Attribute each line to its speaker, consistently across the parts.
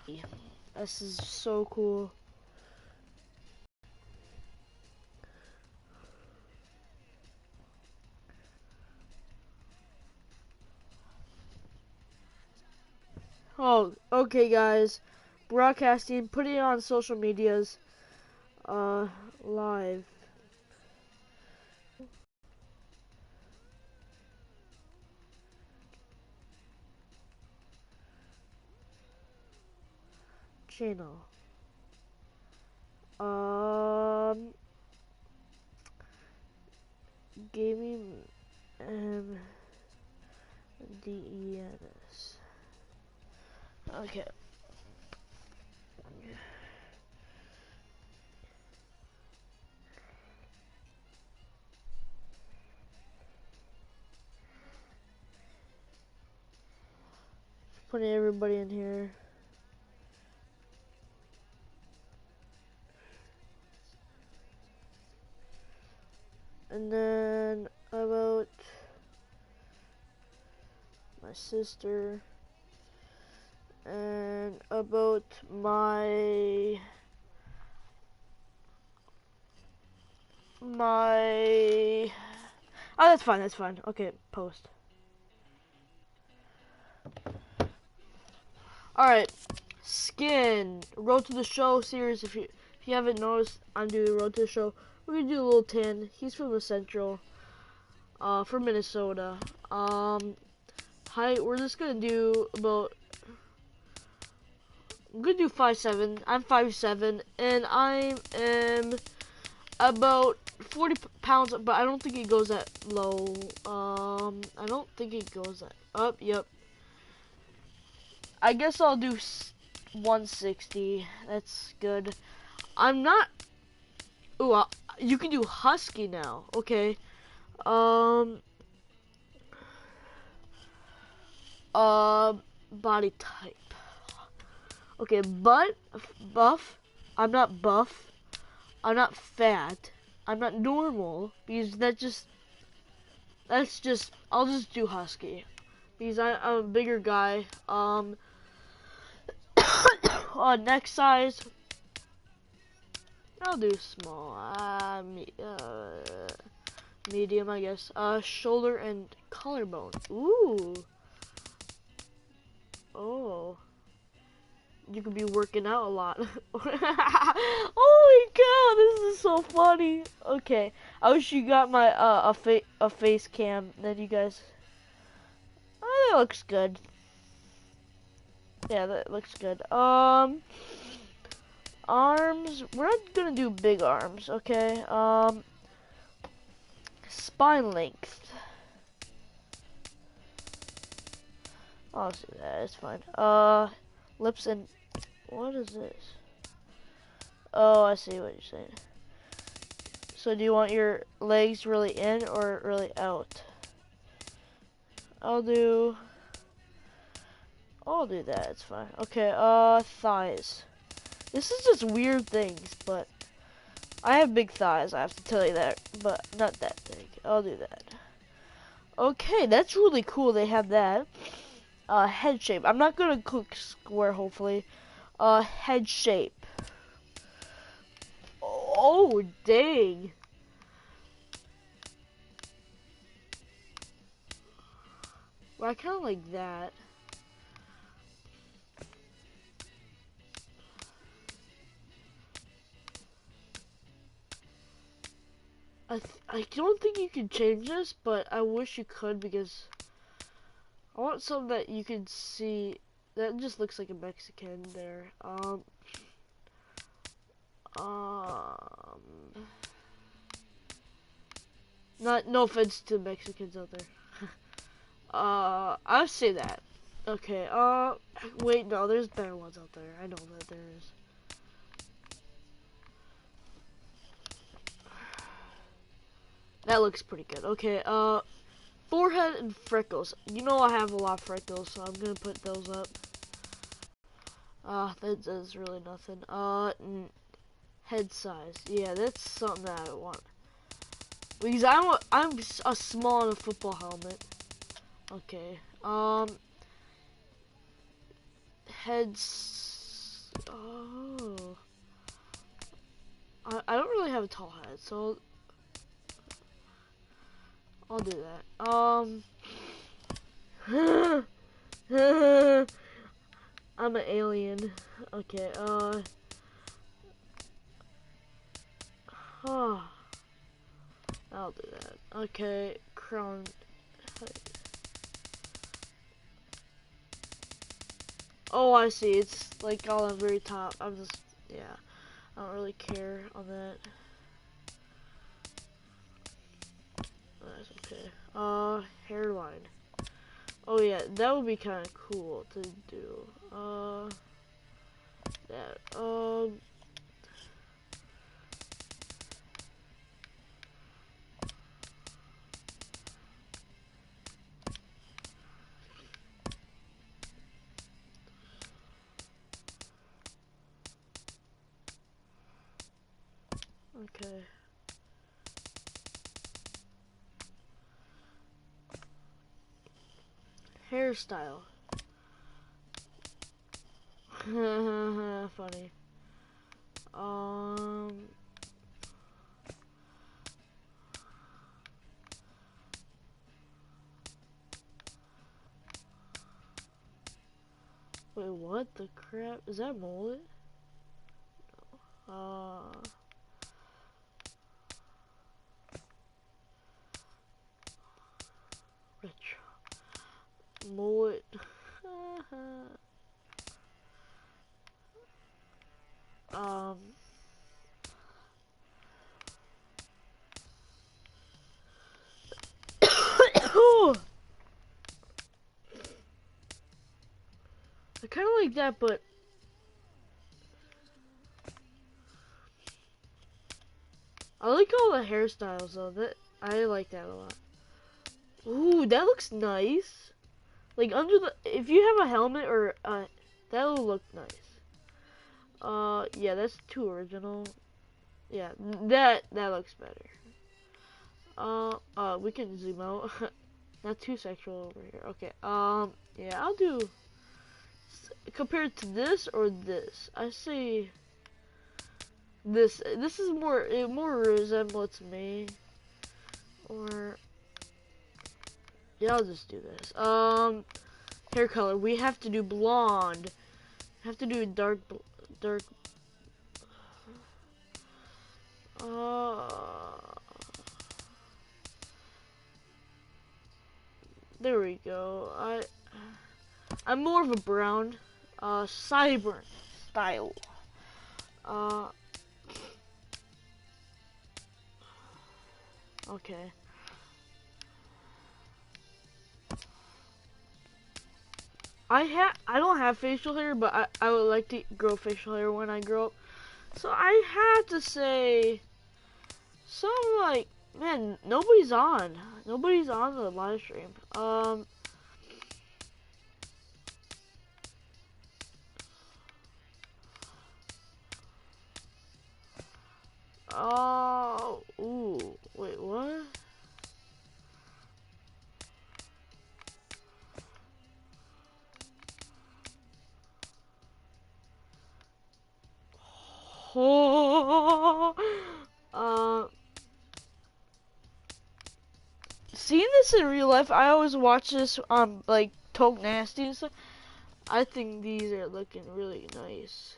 Speaker 1: This is so cool. Oh, okay, guys. Broadcasting, putting it on social medias. Live. Channel. Gaming. DENS. Okay. Putting everybody in here. And then about my sister. And about my oh, that's fine. Okay, post. Alright, skin. Road to the Show series. If you haven't noticed, I'm doing Road to the Show. We're gonna do a little 10. He's from the Central. From Minnesota. Height, we're just gonna do about, I'm gonna do 5'7". I'm 5'7", and I am about 40 pounds, but I don't think it goes that low. I don't think it goes that up. Yep. I guess I'll do 160. That's good. I'm not. Ooh, you can do husky now. Okay. Body type. Okay, buff. I'm not buff. I'm not fat. I'm not normal because that's just. I'll just do husky because I'm a bigger guy. Neck size. I'll do small. Medium, I guess. Shoulder and collarbone. Ooh. Oh. You could be working out a lot. Holy cow, this is so funny. Okay. I wish you got my a face cam, then you guys. Oh, that looks good. Yeah, that looks good. Arms, we're not gonna do big arms, okay? Spine length. I'll see that, it's fine. Lips and, what is this? Oh, I see what you're saying. So do you want your legs really in or really out? I'll do that, it's fine. Okay, thighs. This is just weird things, but I have big thighs, I have to tell you that, but not that big. I'll do that. Okay, that's really cool, they have that. Head shape. I'm not gonna cook square, hopefully. Head shape. Oh, dang. Well, I kind of like that. I don't think you can change this, but I wish you could because I want something that you can see. That just looks like a Mexican there. No offense to Mexicans out there. I'll say that. Okay, wait, no, there's better ones out there. I know that there is. That looks pretty good. Okay, forehead and freckles. You know I have a lot of freckles, so I'm gonna put those up. That does really nothing. Head size. Yeah, that's something that I want. Because I'm a small in a football helmet. Okay. Head Oh. I don't really have a tall head, so I'll do that. I'm an alien. Okay, oh, I'll do that. Okay, crown height. Oh, I see. It's like on the very top. I'm just, yeah. I don't really care on that. That's okay. Hairline. Oh yeah, that would be kind of cool to do. That. Okay. Hairstyle. Funny. Wait, what the crap? Is that mullet? Retro. Mullet. I kind of like that, but I like all the hairstyles though. That I like that a lot. Ooh, that looks nice. Like under the, if you have a helmet or that'll look nice. Yeah, that's too original. Yeah, that looks better. We can zoom out. Not too sexual over here. Okay. Yeah, I'll do. Compared to this or this, I say this. This is more. It more resembles me. Or yeah, I'll just do this. Hair color. We have to do blonde. Have to do dark. There we go. I'm more of a brown. Cyber style. Okay. I don't have facial hair, but I would like to grow facial hair when I grow up. So I have to say, some like, man, nobody's on the live stream. Oh, ooh, wait, what? Oh, seeing this in real life, I always watch this on like Talk Nasty and stuff. I think these are looking really nice.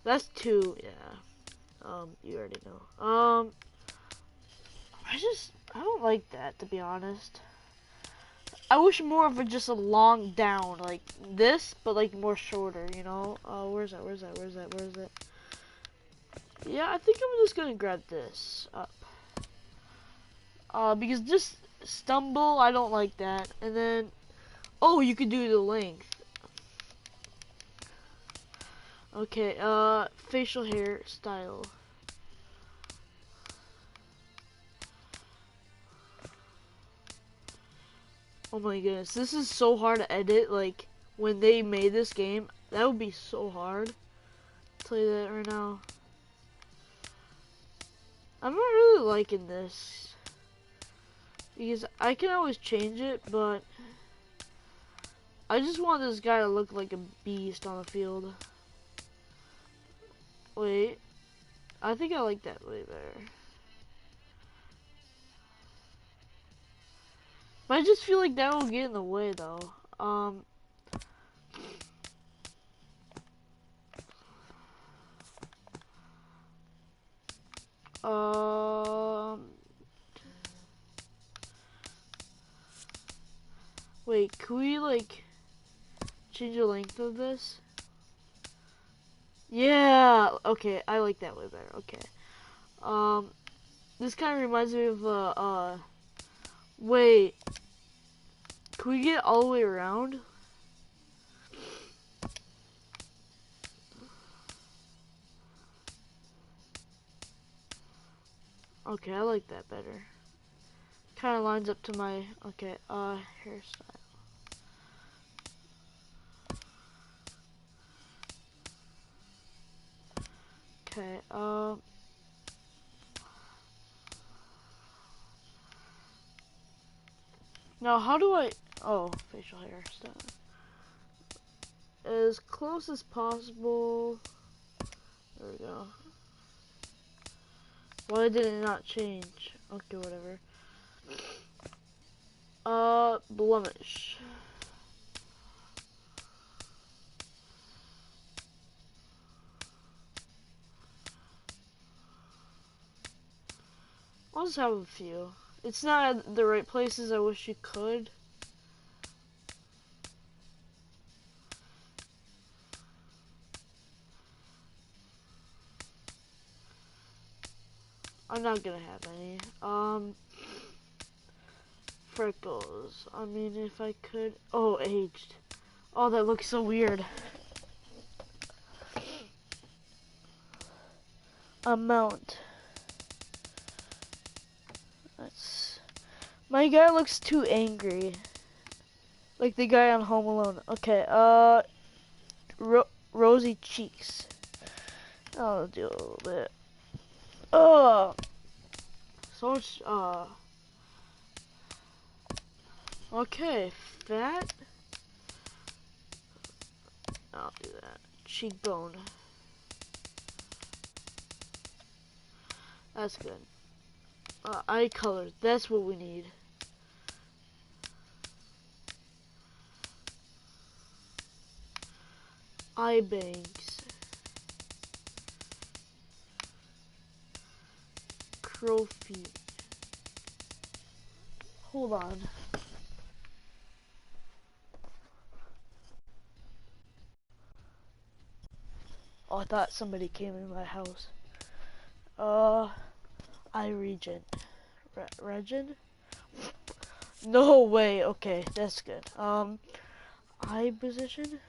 Speaker 1: That's two, yeah. You already know. I don't like that, to be honest. I wish more of just a long down, like this, but like more shorter, you know? Where's that? Yeah, I think I'm just gonna grab this up. Because just stumble, I don't like that. And then, oh, you could do the length. Okay, facial hair style. Oh my goodness, this is so hard to edit. Like, when they made this game, that would be so hard. I'll tell you that right now. I'm not really liking this. Because I can always change it, but I just want this guy to look like a beast on the field. Wait, I think I like that way better. But I just feel like that will get in the way though. Wait, can we like change the length of this? Yeah, okay, I like that way better. Okay. This kind of reminds me of wait, can we get all the way around? Okay, I like that better. Kind of lines up to my, okay, hairstyle. Okay, now how do I, oh, facial hairstyle. As close as possible. There we go. Why did it not change? Okay, whatever. Blemish. I'll just have a few. It's not at the right places I wish you could. I'm not gonna have any. Freckles. I mean, if I could. Oh, aged. Oh, that looks so weird. Amount. That's. My guy looks too angry. Like the guy on Home Alone. Okay, rosy cheeks. I'll do a little bit. Oh! So much, okay, fat. I'll do that. Cheekbone. That's good. Eye color. That's what we need. Eye bangs. Crow feet. Hold on. Oh, I thought somebody came in my house. Eye region. Region? No way. Okay, that's good. Eye position?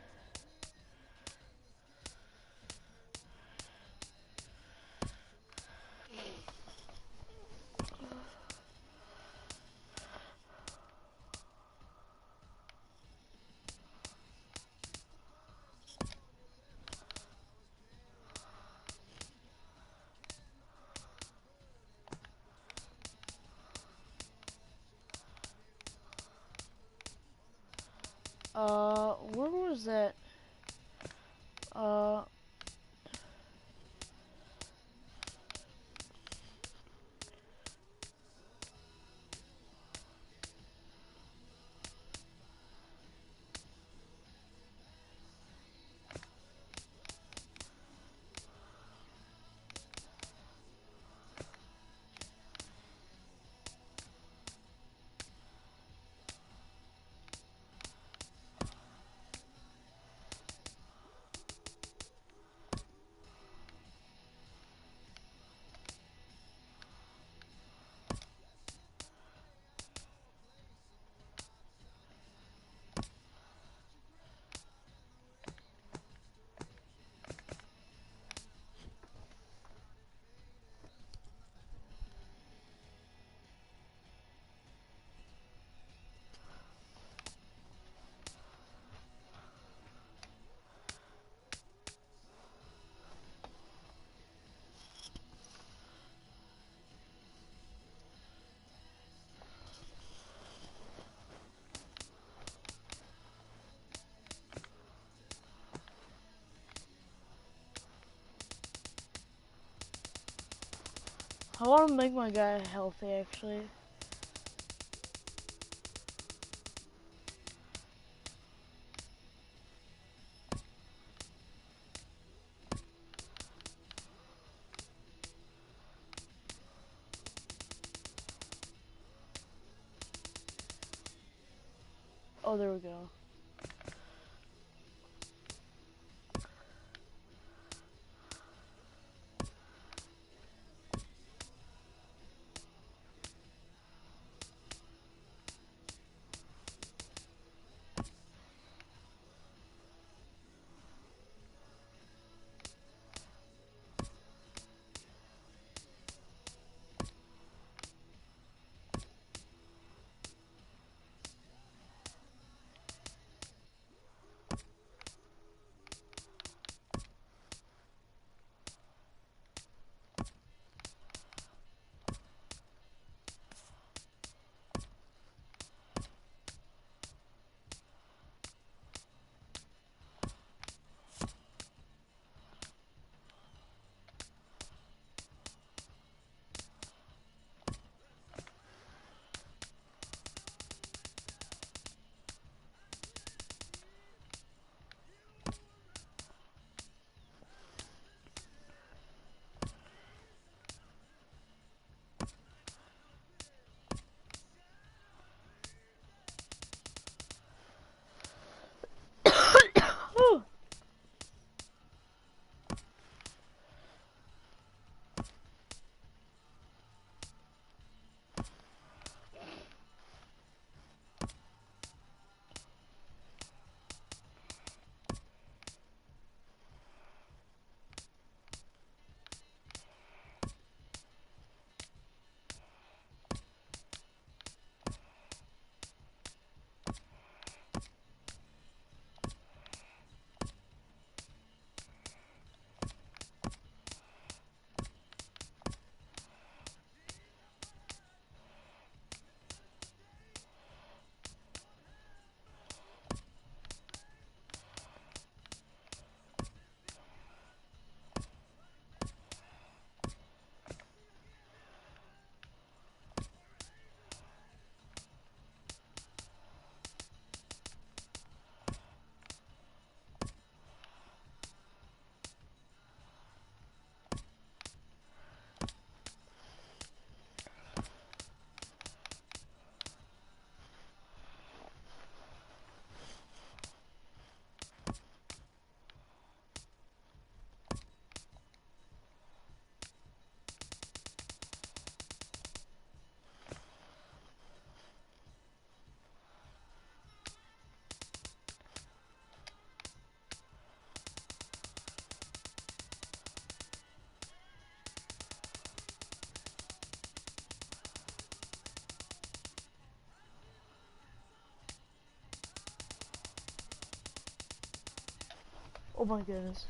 Speaker 1: Where was that? I want to make my guy healthy, actually. Oh, there we go. Oh my goodness.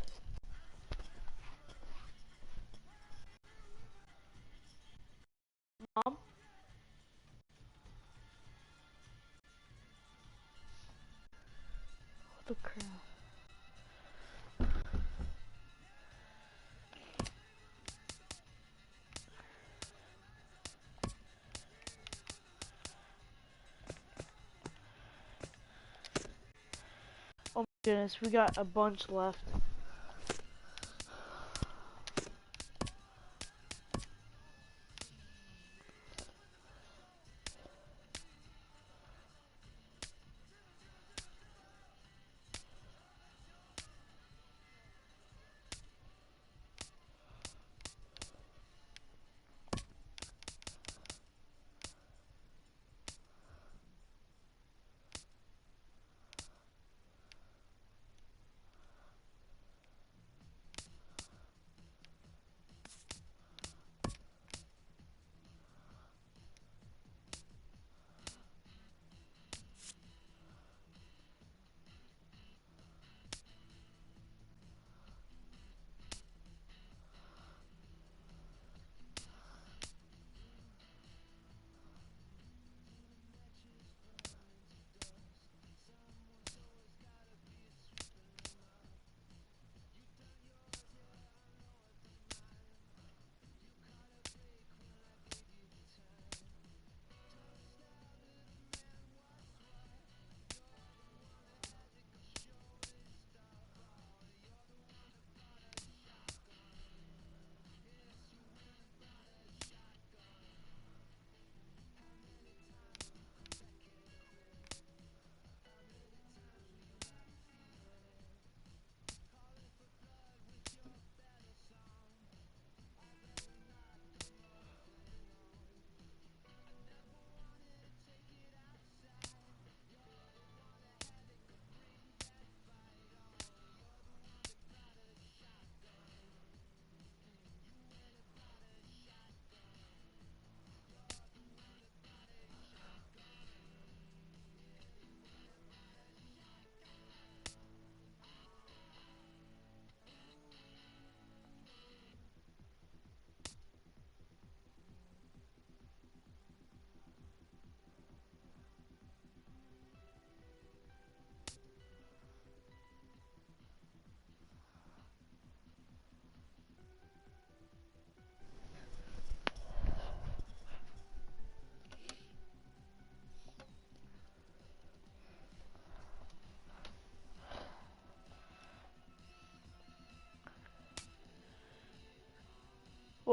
Speaker 1: Mom? What the crap? Oh my goodness, we got a bunch left.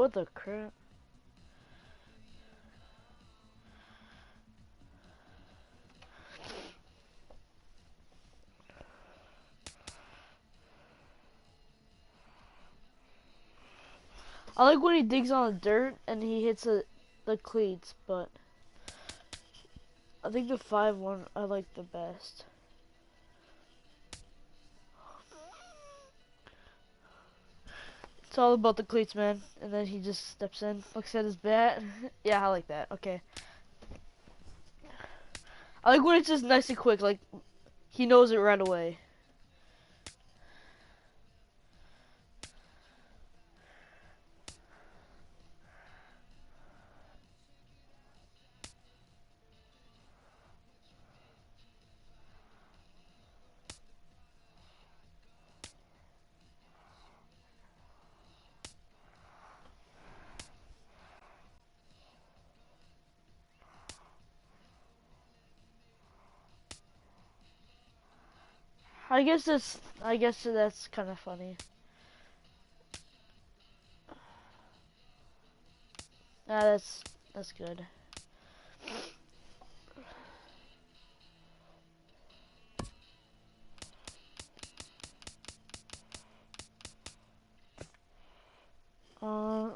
Speaker 1: What the crap? I like when he digs on the dirt and he hits the cleats, but I think the 5-1 I like the best. It's all about the cleats, man. And then he just steps in, looks at his bat. Yeah, I like that. Okay. I like when it's just nice and quick, like he knows it right away. I guess that's kind of funny. Nah, that's good. Uh,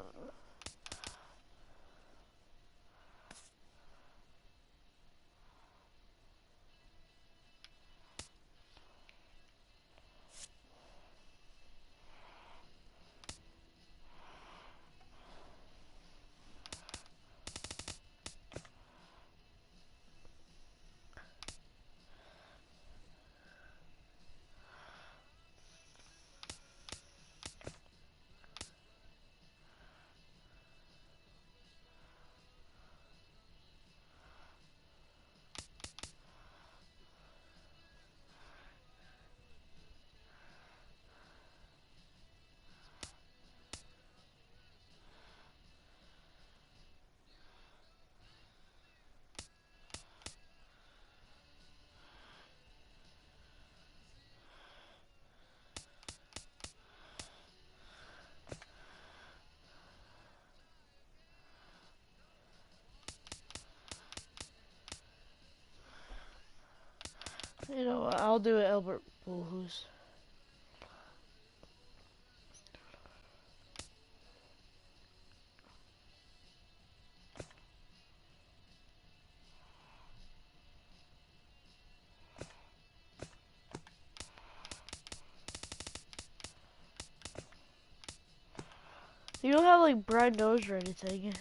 Speaker 1: you know what? I'll do it, Albert Bullhoos. You don't have like bright nose or anything.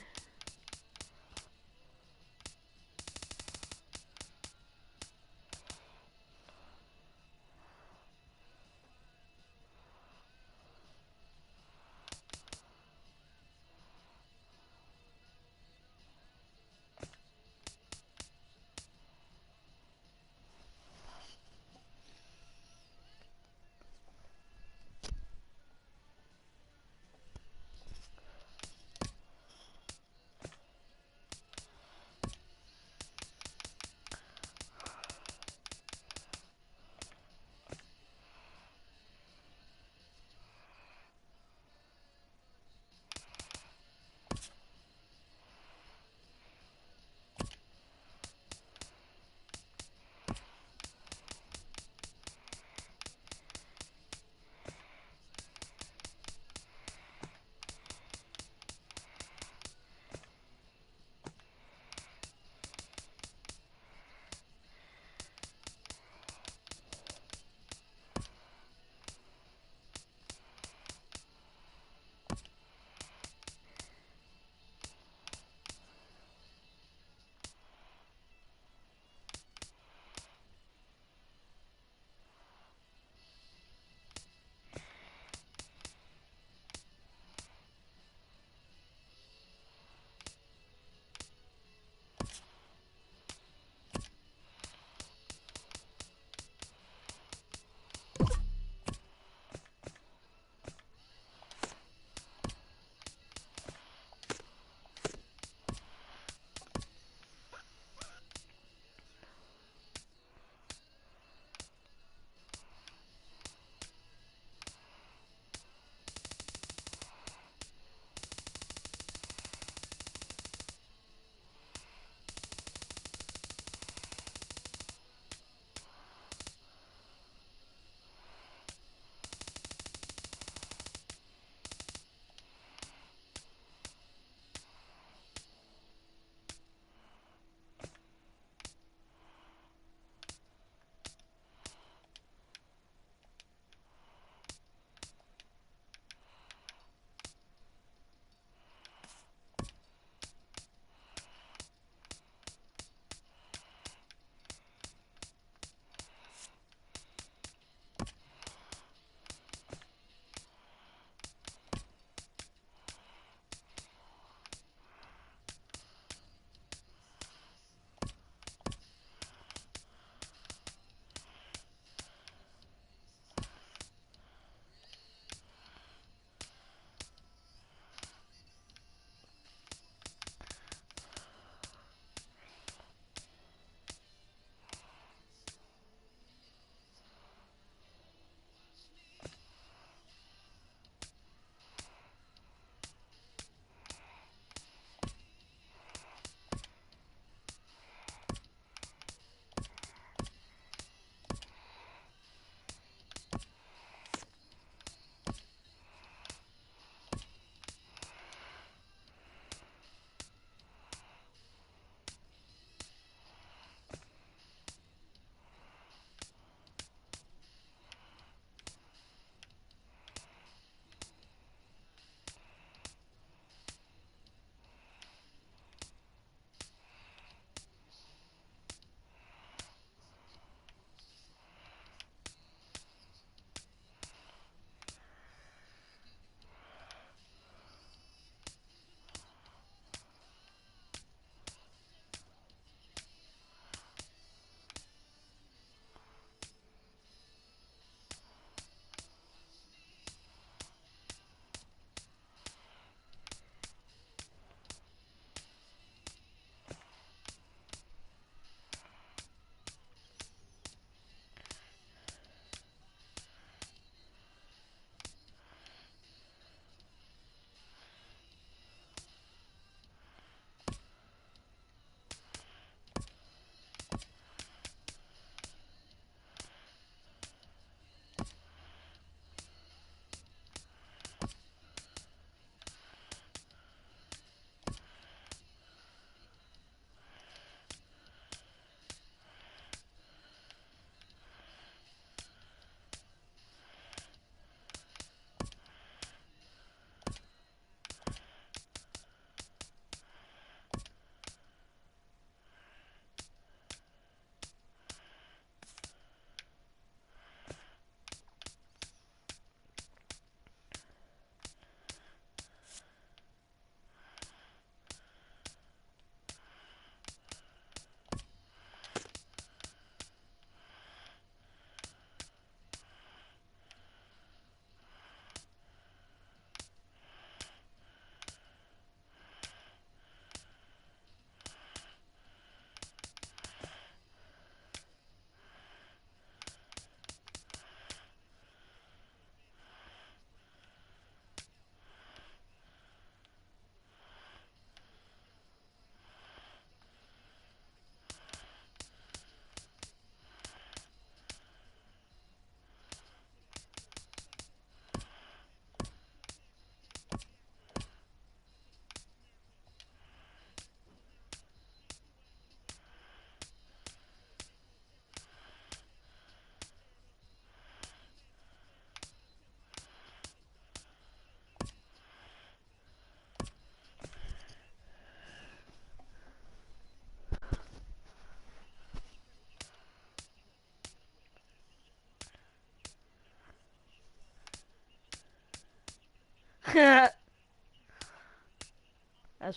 Speaker 1: That's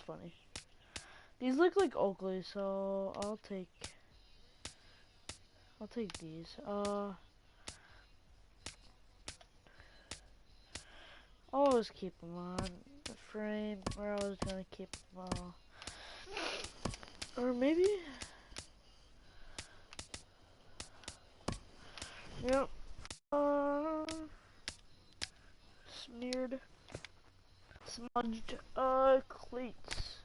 Speaker 1: funny. These look like Oakley, so I'll take these. I'll always keep them on the frame. We're always gonna keep them all. Or maybe. Yep. Smeared, smudged, cleats.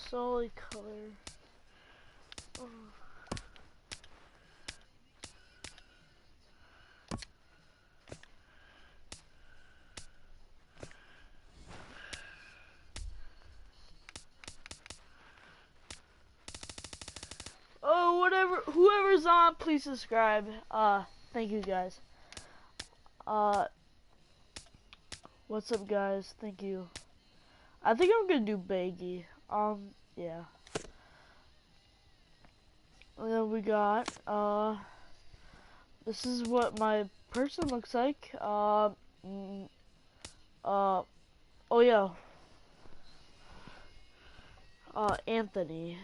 Speaker 1: Solid color. Oh. Oh, whatever, whoever's on, please subscribe. Thank you guys. What's up, guys? Thank you. I think I'm gonna do baggy. Yeah. And then we got, this is what my person looks like. Oh yeah. Anthony.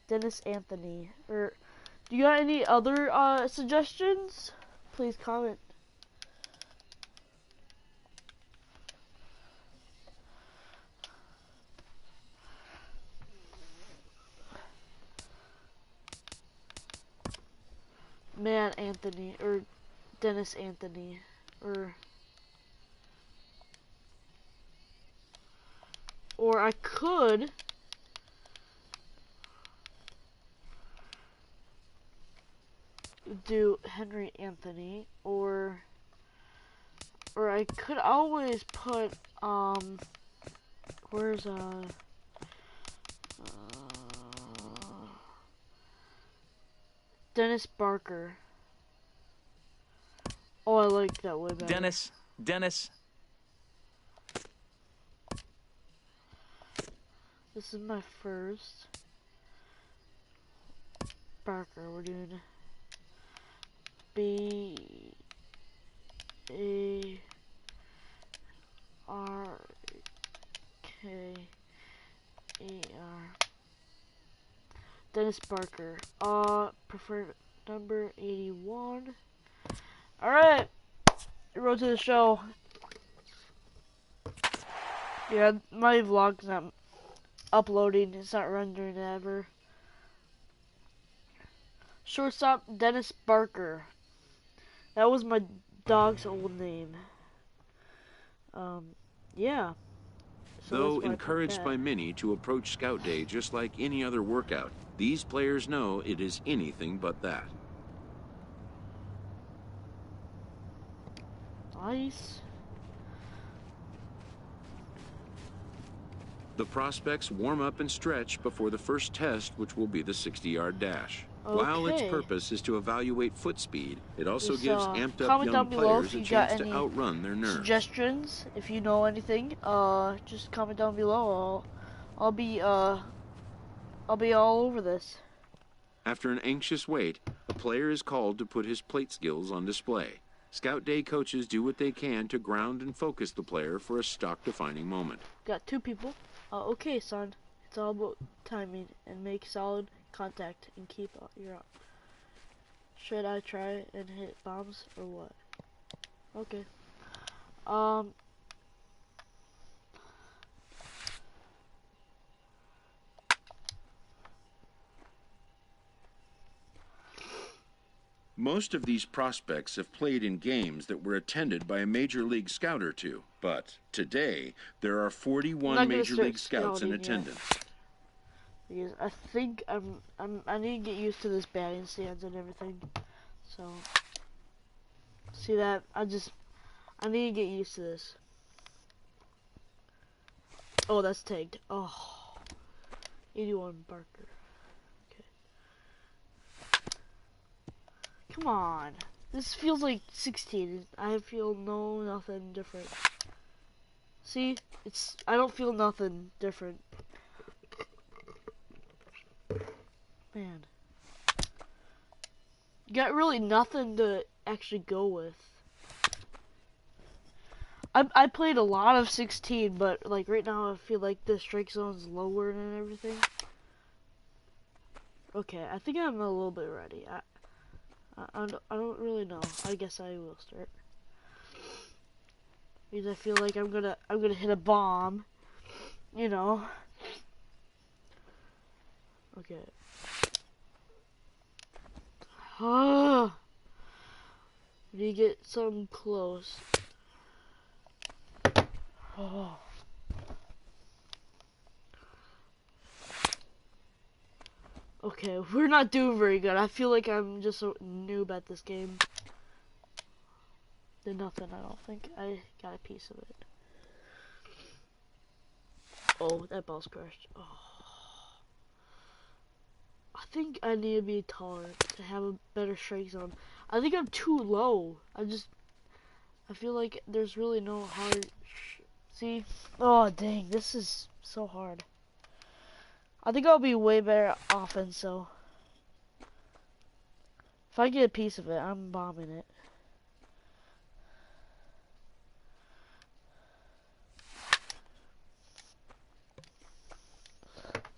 Speaker 1: Dennis Anthony. Or, do you got any other, suggestions? Please comment. Man Anthony, or Dennis Anthony, or I could do Henry Anthony, or I could always put, where's, Dennis Barker. Oh, I like that way better.
Speaker 2: Dennis.
Speaker 1: This is my first. Barker, we're doing Barker. Dennis Barker. Preferred number 81. Alright. Road to the show. Yeah, my vlog's not uploading. It's not rendering ever. Shortstop Dennis Barker. That was my dog's old name. Yeah. So
Speaker 3: though encouraged by many to approach Scout Day just like any other workout, these players know it is anything but that.
Speaker 1: Nice.
Speaker 3: The prospects warm up and stretch before the first test, which will be the 60-yard dash.
Speaker 1: Okay.
Speaker 3: While its purpose is to evaluate foot speed, it also gives amped up
Speaker 1: comment
Speaker 3: young
Speaker 1: down below
Speaker 3: players
Speaker 1: if
Speaker 3: a
Speaker 1: you got
Speaker 3: chance
Speaker 1: any
Speaker 3: to outrun their nerves.
Speaker 1: suggestions. If you know anything, just comment down below. I'll be all over this.
Speaker 3: After an anxious wait, a player is called to put his plate skills on display. Scout Day coaches do what they can to ground and focus the player for a stock-defining moment.
Speaker 1: Got two people. Okay, son. It's all about timing and make solid contact and keep your up. Should I try and hit bombs or what? Okay.
Speaker 3: Most of these prospects have played in games that were attended by a major league scout or two, but today there are 41 major league scouts in attendance.
Speaker 1: Because I think I need to get used to this batting stance and everything. So see that I need to get used to this. Oh, that's tagged. Oh, 81 Barker. Okay. Come on. This feels like 16. I feel nothing different. See? I don't feel nothing different. Man. You got really nothing to actually go with. I played a lot of 16, but like right now I feel like the strike zone's lower and everything. Okay, I think I'm a little bit ready. I don't really know. I guess I will start. Because I feel like I'm gonna hit a bomb. You know. Okay. Ah, need to get some close. Oh. Okay, we're not doing very good. I feel like I'm just a noob at this game. Did nothing, I don't think. I got a piece of it. Oh, that ball's crushed. Oh. I think I need to be taller to have a better strike zone. I think I'm too low. I feel like there's really no hard... See? Oh, dang. This is so hard. I think I'll be way better at offense, so... If I get a piece of it, I'm bombing it.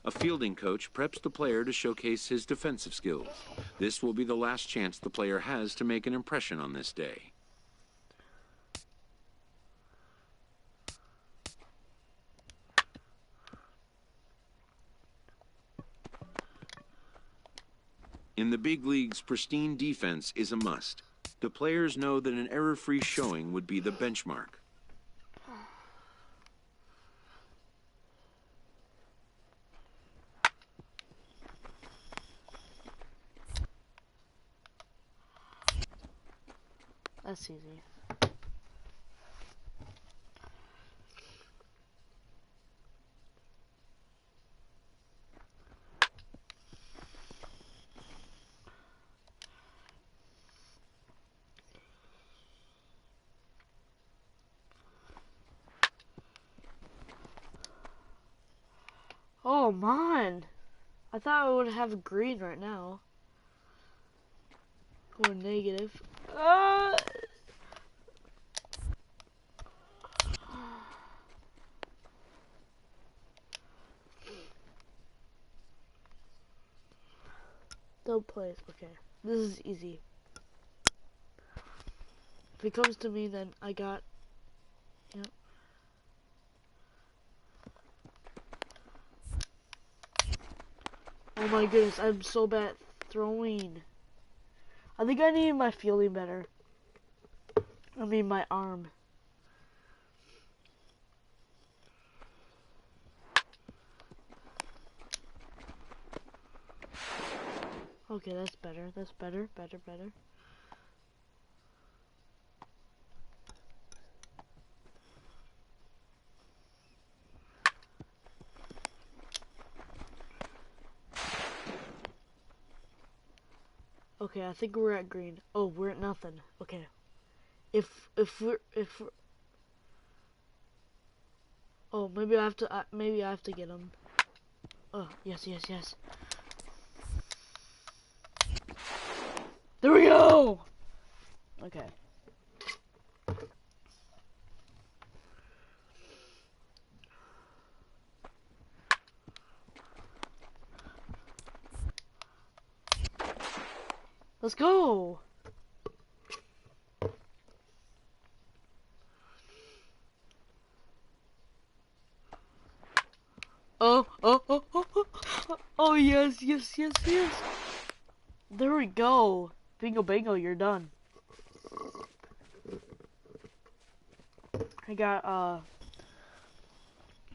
Speaker 3: A fielding coach preps the player to showcase his defensive skills. This will be the last chance the player has to make an impression on this day. In the big leagues, pristine defense is a must. The players know that an error-free showing would be the benchmark.
Speaker 1: That's easy. Oh, man. I thought I would have a green right now. Going negative. Don't play. Okay. This is easy. If it comes to me, then I got... Yep. Oh my goodness, I'm so bad at throwing. I think I need my fielding better. I mean my arm. Okay, that's better. That's better. Better. Okay, I think we're at green. Oh, we're at nothing. Okay. If we're oh, maybe I have to get him. Oh, yes. There we go. Okay. Let's go. Oh, oh, oh, oh, oh, oh, yes, yes, yes, yes. There we go. Bingo, bango, you're done. I got,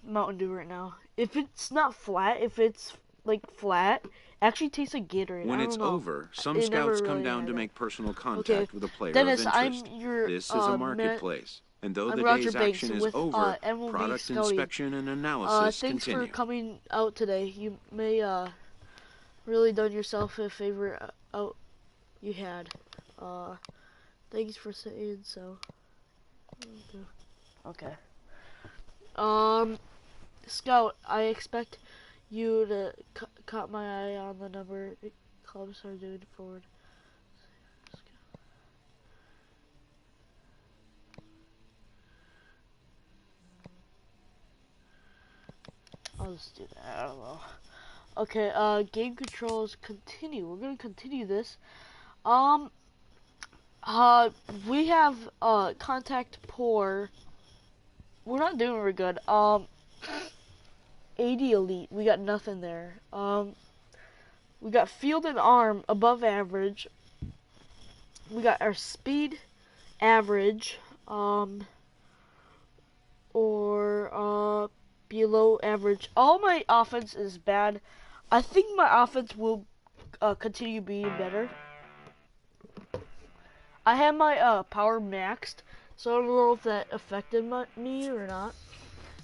Speaker 1: Mountain Dew right now. If it's not flat, if it's, like, flat, it actually tastes like Gatorade.
Speaker 3: When
Speaker 1: I
Speaker 3: it's
Speaker 1: don't know.
Speaker 3: over, some
Speaker 1: It
Speaker 3: scouts
Speaker 1: never
Speaker 3: come
Speaker 1: really
Speaker 3: down
Speaker 1: had
Speaker 3: to
Speaker 1: that.
Speaker 3: make personal
Speaker 1: Okay,
Speaker 3: contact with a player
Speaker 1: Dennis,
Speaker 3: of interest.
Speaker 1: I'm your,
Speaker 3: This is a marketplace, and though
Speaker 1: I'm
Speaker 3: the
Speaker 1: Roger
Speaker 3: day's
Speaker 1: Banks
Speaker 3: action is
Speaker 1: with,
Speaker 3: over,
Speaker 1: MLB
Speaker 3: product
Speaker 1: Scouting.
Speaker 3: inspection and analysis
Speaker 1: Thanks
Speaker 3: continue.
Speaker 1: for coming out today. You may, really done yourself a favor out you had. Thanks for saying so. Okay. Scout, I expect you to caught my eye on the number clubs are doing forward. I'll just do that. I don't know. Okay. Game controls continue. We're gonna continue this. We have contact poor. We're not doing very good. 80 elite. We got nothing there. We got field and arm above average. We got our speed average. Or below average. All my offense is bad. I think my offense will continue being better. I have my power maxed, so I don't know if that affected me or not.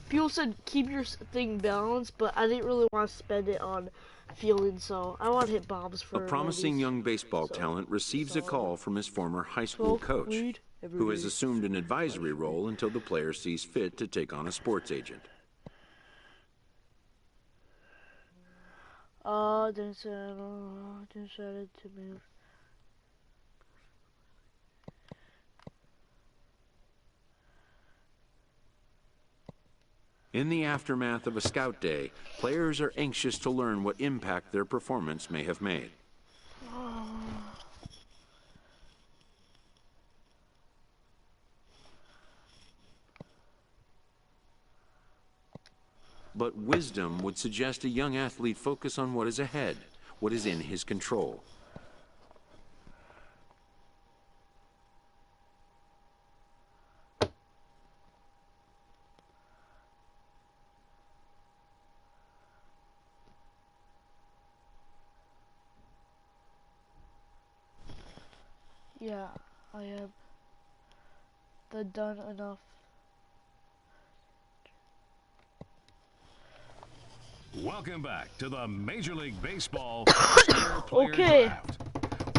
Speaker 1: People said keep your thing balanced, but I didn't really want to spend it on fielding, so I want to hit bombs for
Speaker 3: A promising
Speaker 1: movies.
Speaker 3: young baseball talent receives a call from his former high school coach,
Speaker 1: weed,
Speaker 3: who has assumed an advisory role until the player sees fit to take on a sports agent.
Speaker 1: Decided to move.
Speaker 3: In the aftermath of a scout day, players are anxious to learn what impact their performance may have made. But wisdom would suggest a young athlete focus on what is ahead, what is in his control.
Speaker 1: Yeah, I have done enough.
Speaker 2: Welcome back to the Major League Baseball Player Draft.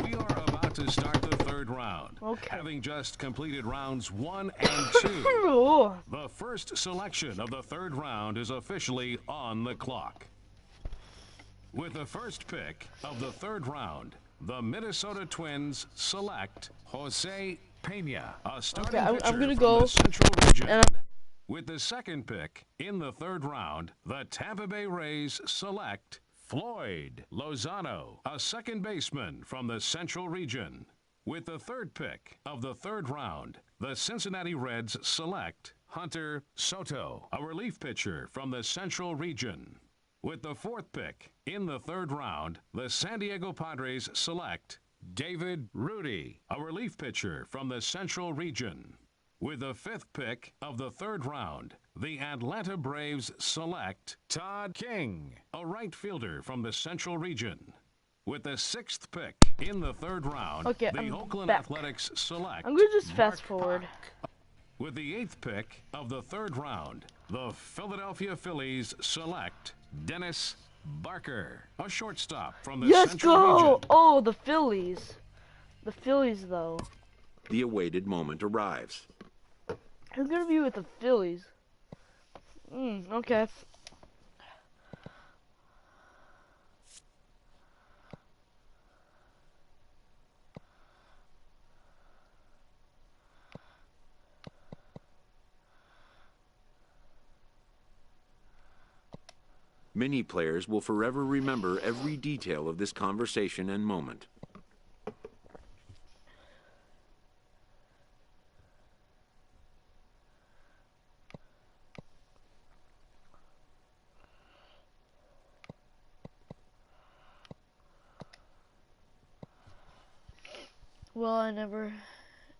Speaker 2: We are about to start the third round, having just completed rounds 1 and 2. The first selection of the third round is officially on the clock. With the first pick of the third round, the Minnesota Twins select Jose Pena, a starting pitcher
Speaker 1: I'm gonna
Speaker 2: from
Speaker 1: go
Speaker 2: the Central Region. With the second pick in the third round, the Tampa Bay Rays select Floyd Lozano, a second baseman from the Central Region. With the third pick of the third round, the Cincinnati Reds select Hunter Soto, a relief pitcher from the Central Region. With the fourth pick in the third round, the San Diego Padres select David Rudy, a relief pitcher from the Central Region. With the fifth pick of the third round, the Atlanta Braves select Todd King, a right fielder from the Central Region. With the sixth pick in the third round, the Oakland Athletics select.
Speaker 1: I'm going to just fast forward.
Speaker 2: With the eighth pick of the third round, the Philadelphia Phillies select Dennis Barker, a shortstop from the Central Region.
Speaker 1: Oh, the Phillies. The Phillies, though.
Speaker 3: The awaited moment arrives.
Speaker 1: Who's gonna be with the Phillies? Okay.
Speaker 3: Many players will forever remember every detail of this conversation and moment.
Speaker 1: Well, I never,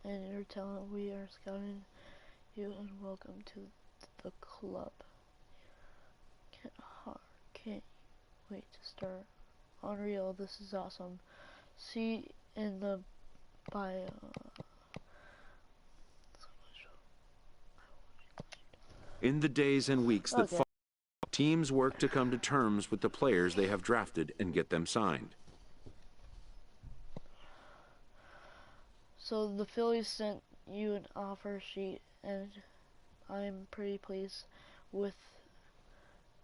Speaker 1: and your talent, we are scouting you and welcome to the club. Can't wait to start. Unreal, this is awesome. See in the bio.
Speaker 3: In the days and weeks that follow, teams work to come to terms with the players they have drafted and get them signed.
Speaker 1: So the Phillies sent you an offer sheet, and I'm pretty pleased with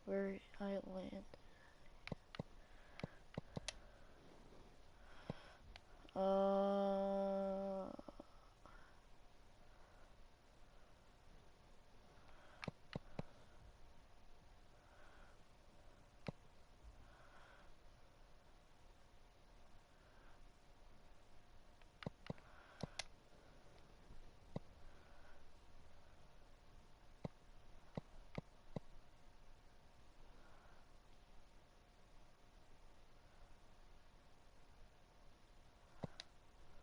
Speaker 1: where I land.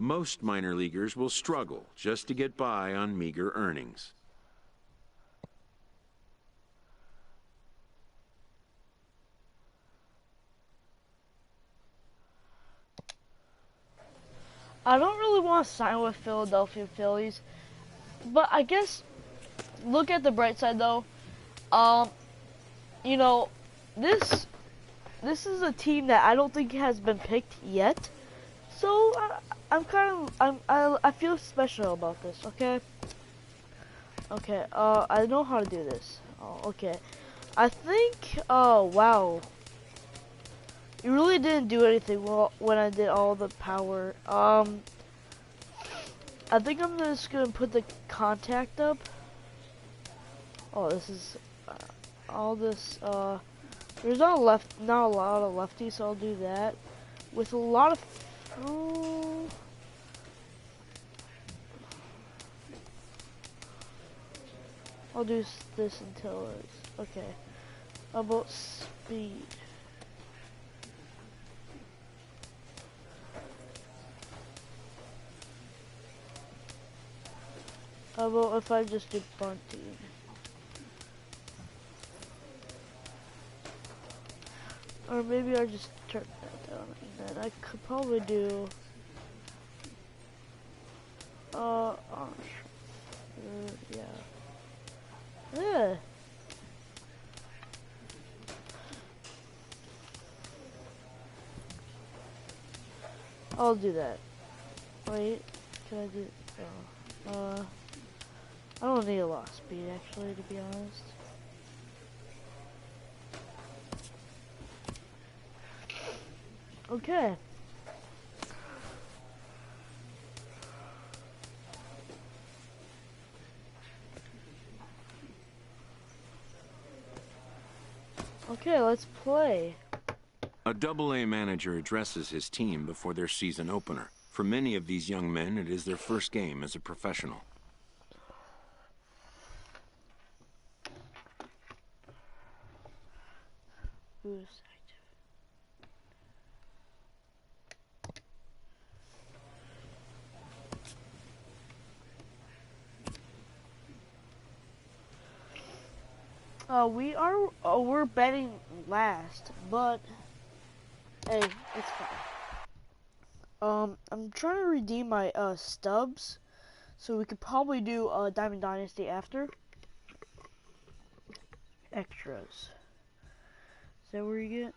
Speaker 3: Most minor leaguers will struggle just to get by on meager earnings.
Speaker 1: I don't really want to sign with Philadelphia Phillies, but I guess look at the bright side though. You know, this is a team that I don't think has been picked yet, so I feel special about this. Okay. Okay. I know how to do this. Oh, okay. I think. Oh wow. You really didn't do anything well when I did all the power. I think I'm just gonna put the contact up. Oh, this is all this. There's not a lot of lefties, so I'll do that with a lot of. I'll do this until it's okay. About speed. How about if I just do bunting? Or maybe I just turn that down and then I could probably do yeah. Yeah. I'll do that. Wait, can I do I don't need a lot of speed actually, to be honest. Okay. Okay, let's play.
Speaker 3: A Double-A manager addresses his team before their season opener. For many of these young men, it is their first game as a professional.
Speaker 1: Boost. We're betting last, but hey, it's fine. I'm trying to redeem my stubs, so we could probably do Diamond Dynasty after. Extras. Is that where you get?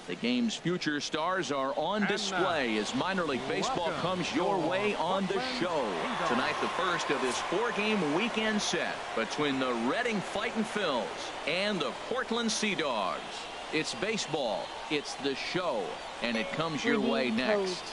Speaker 4: The game's future stars are on display as minor league baseball comes your way on the show. Tonight, the first of this 4-game weekend set between the Reading Fightin' Phils and the Portland Sea Dogs. It's baseball, it's the show, and it comes your way next.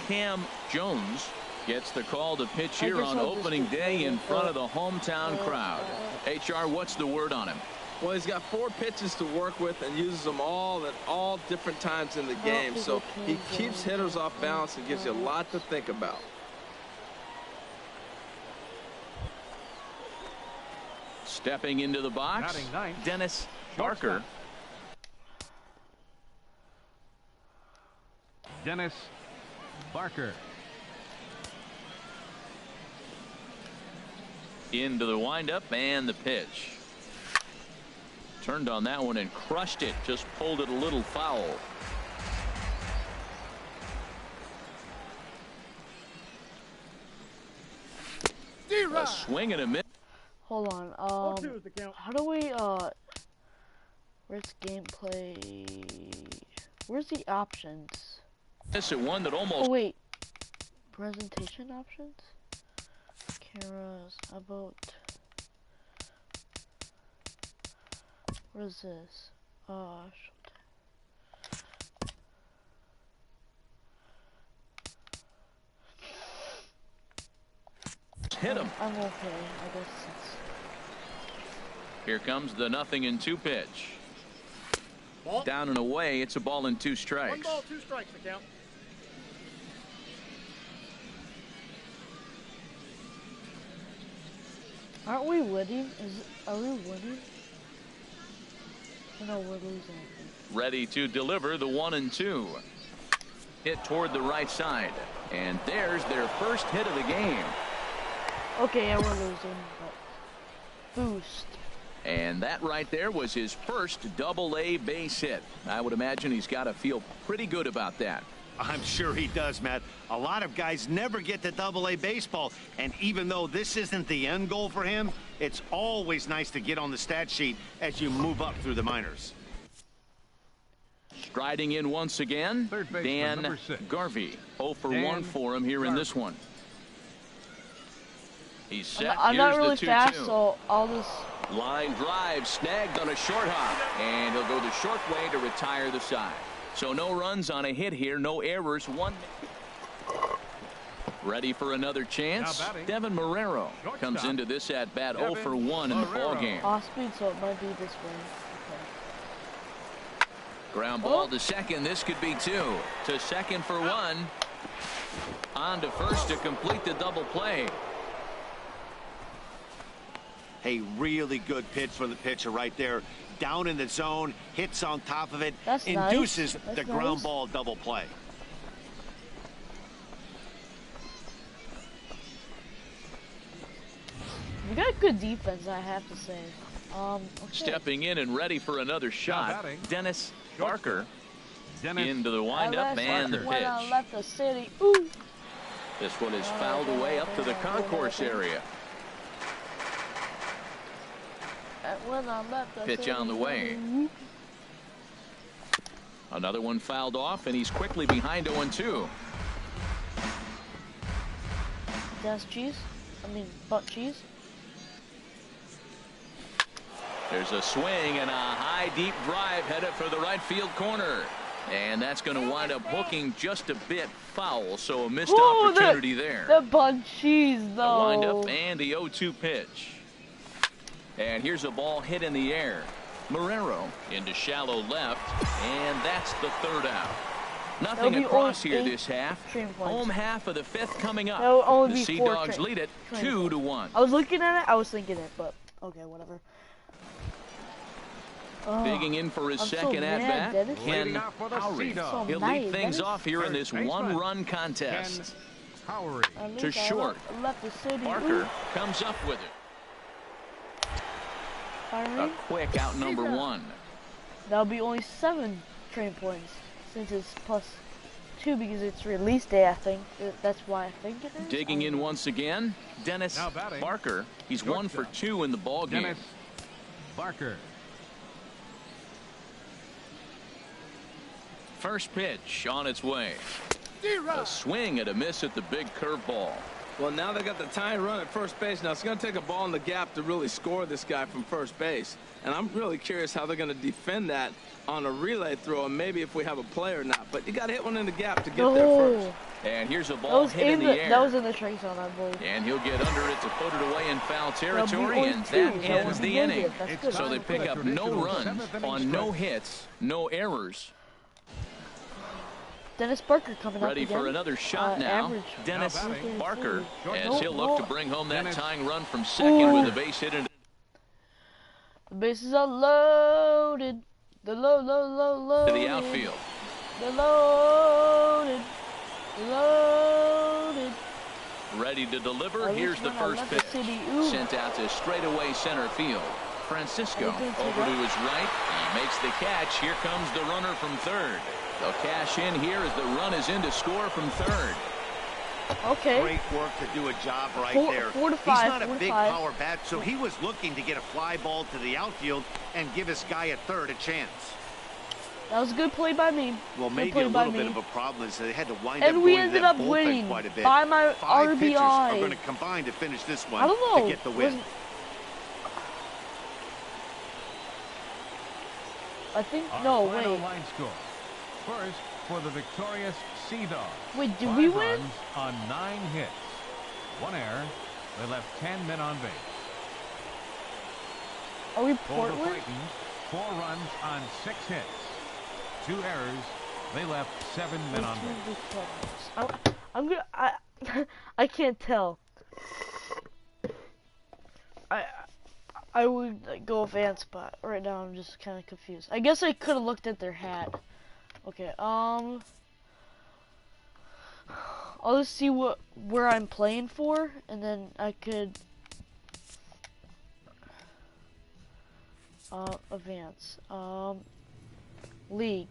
Speaker 4: Cam Jones gets the call to pitch here on opening day in front of the hometown crowd. HR, what's the word on him?
Speaker 5: Well, he's got 4 pitches to work with and uses them all at all different times in the game. So he keeps hitters off balance and gives you a lot to think about.
Speaker 4: Stepping into the box, Dennis Barker.
Speaker 6: Dennis Barker.
Speaker 4: Into the windup and the pitch. Turned on that one and crushed it. Just pulled it a little foul. A swing and a miss.
Speaker 1: Hold on. How do we where's gameplay? Where's the options?
Speaker 4: This is one that almost.
Speaker 1: Oh wait. Presentation options? Cameras, about. What is this?
Speaker 4: Hit him.
Speaker 1: I'm okay, I guess.
Speaker 4: Here comes the 0-2 pitch.
Speaker 7: Ball.
Speaker 4: Down and away. It's a ball and 2 strikes.
Speaker 7: 1 ball, 2 strikes to count.
Speaker 1: Aren't we winning? Are we winning? No, we're losing.
Speaker 4: Ready to deliver the 1-2. Hit toward the right side. And there's their first hit of the game.
Speaker 1: Okay, yeah, we're losing, but boost.
Speaker 4: And that right there was his first double-A base hit. I would imagine he's got to feel pretty good about that.
Speaker 8: I'm sure he does, Matt. A lot of guys never get to double-A baseball, and even though this isn't the end goal for him, it's always nice to get on the stat sheet as you move up through the minors.
Speaker 4: Striding in once again, Dan Garvey. 0 for 1 for him here in this one. He's set.
Speaker 1: I'm not really
Speaker 4: the 2-2.
Speaker 1: fast, so I'll just.
Speaker 4: Line drive snagged on a short hop, and he'll go the short way to retire the side. So no runs on a hit here, no errors. 1. Ready for another chance. Devin Marrero comes into this at bat 0 for 1 in the ball game.
Speaker 1: Off speed, so it might be this way. Okay.
Speaker 4: Ground ball to second. This could be 2. To second for 1. On to first to complete the double play.
Speaker 8: A really good pitch for the pitcher right there. Down in the zone, hits on top of it,
Speaker 1: That's
Speaker 8: induces
Speaker 1: nice.
Speaker 8: the ground ball double play.
Speaker 1: We got good defense, I have to say. Okay.
Speaker 4: Stepping in and ready for another shot, Dennis Barker. Into the windup and the
Speaker 1: when I
Speaker 4: pitch.
Speaker 1: left the city. Ooh.
Speaker 4: This one is fouled away up to the concourse area.
Speaker 1: When I left the
Speaker 4: Pitch
Speaker 1: city.
Speaker 4: on the way. Another one fouled off, and he's quickly behind 0-2.
Speaker 1: That's cheese. I mean, butt cheese.
Speaker 4: There's a swing and a high deep drive headed for the right field corner. And that's going to wind up hooking just a bit foul, so a missed opportunity there.
Speaker 1: The butt cheese, though.
Speaker 4: A windup and the 0-2 pitch. And here's a ball hit in the air. Marrero into shallow left, and that's the 3rd out. Nothing across here this half. Home half of the 5th coming up. The Sea Dogs lead it 2-1.
Speaker 1: I was looking at it, I was thinking it, but okay, whatever.
Speaker 4: Digging in for his second at-bat, Ken Howry. He'll lead things off here in this 1-run contest. To short. Barker comes up with it. A quick out number 1.
Speaker 1: That'll be only 7 train points since it's +2 because it's release day, I think. That's why I think it is.
Speaker 4: Digging in once again, Dennis Barker. He's 1 for 2 in the ball game.
Speaker 6: Dennis Barker.
Speaker 4: First pitch on its way. A swing and a miss at the big curveball.
Speaker 5: Well, now they got the tying run at first base. Now it's going to take a ball in the gap to really score this guy from first base. And I'm really curious how they're going to defend that on a relay throw, and maybe if we have a play or not. But you got to hit one in the gap to get there first.
Speaker 4: And here's a ball hit in the air.
Speaker 1: That was in the strike zone, I believe.
Speaker 4: And he'll get under it to put it away in foul territory, and that ends the inning. So they pick up no runs on no hits, no errors.
Speaker 1: Dennis Barker coming up
Speaker 4: Ready
Speaker 1: again.
Speaker 4: for another shot now. Dennis Barker, as he'll look to bring home that tying run from second with a base hit.
Speaker 1: The bases are loaded. The loaded.
Speaker 4: To the outfield.
Speaker 1: The loaded. Loaded.
Speaker 4: Ready to deliver. Here's the first pitch. Sent out to straightaway center field. Francisco over to his right. He makes the catch. Here comes the runner from third. They'll cash in here as the run is in to score from third.
Speaker 1: Okay.
Speaker 8: Great work to do a job right there.
Speaker 1: 4 to 5.
Speaker 8: He's not a big power bat, so he was looking to get a fly ball to the outfield and give his guy at third a chance.
Speaker 1: That was a good play by me.
Speaker 8: Well, maybe a little bit of a problem is they had to wind
Speaker 1: and
Speaker 8: up
Speaker 1: we
Speaker 8: going
Speaker 1: ended
Speaker 8: to that
Speaker 1: up
Speaker 8: bullpen
Speaker 1: winning
Speaker 8: quite a bit.
Speaker 1: by my
Speaker 8: 5 pitchers
Speaker 1: RBI.
Speaker 8: are going to combine to finish this one
Speaker 1: I don't know.
Speaker 8: to get the win.
Speaker 1: I think
Speaker 6: Our final line score. First, for the victorious Sea Dogs.
Speaker 1: Wait, did
Speaker 6: 5
Speaker 1: we win?
Speaker 6: runs on 9 hits. 1 error. They left 10 men on base.
Speaker 1: Are we
Speaker 6: For the
Speaker 1: Portland?
Speaker 6: Titans, 4 runs on 6 hits. 2 errors. They left 7 men on base.
Speaker 1: I'm gonna. I can't tell. I would go advance, but right now I'm just kind of confused. I guess I could have looked at their hat. Okay. I'll just see where I'm playing for, and then I could advance. League.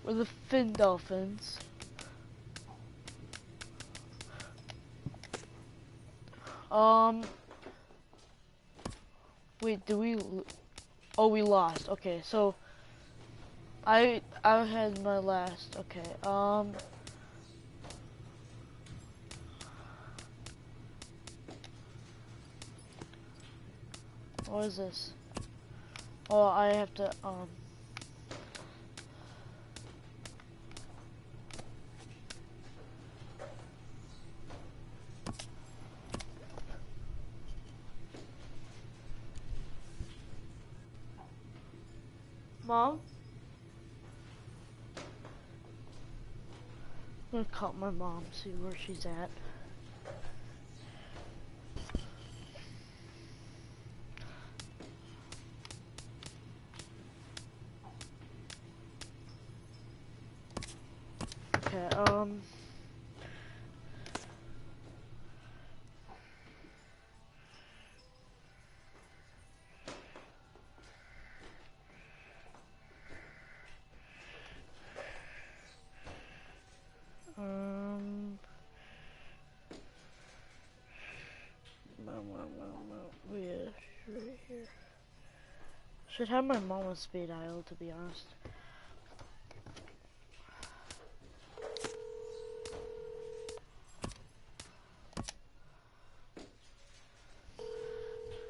Speaker 1: We're the Finn Dolphins. Wait, did we? Oh, we lost. Okay, so I had my last. Okay. What is this? Oh, I have to Mom? I'm gonna call my mom, see where she's at. Okay, yeah, she's right here. Should have my mom on speed dial, to be honest.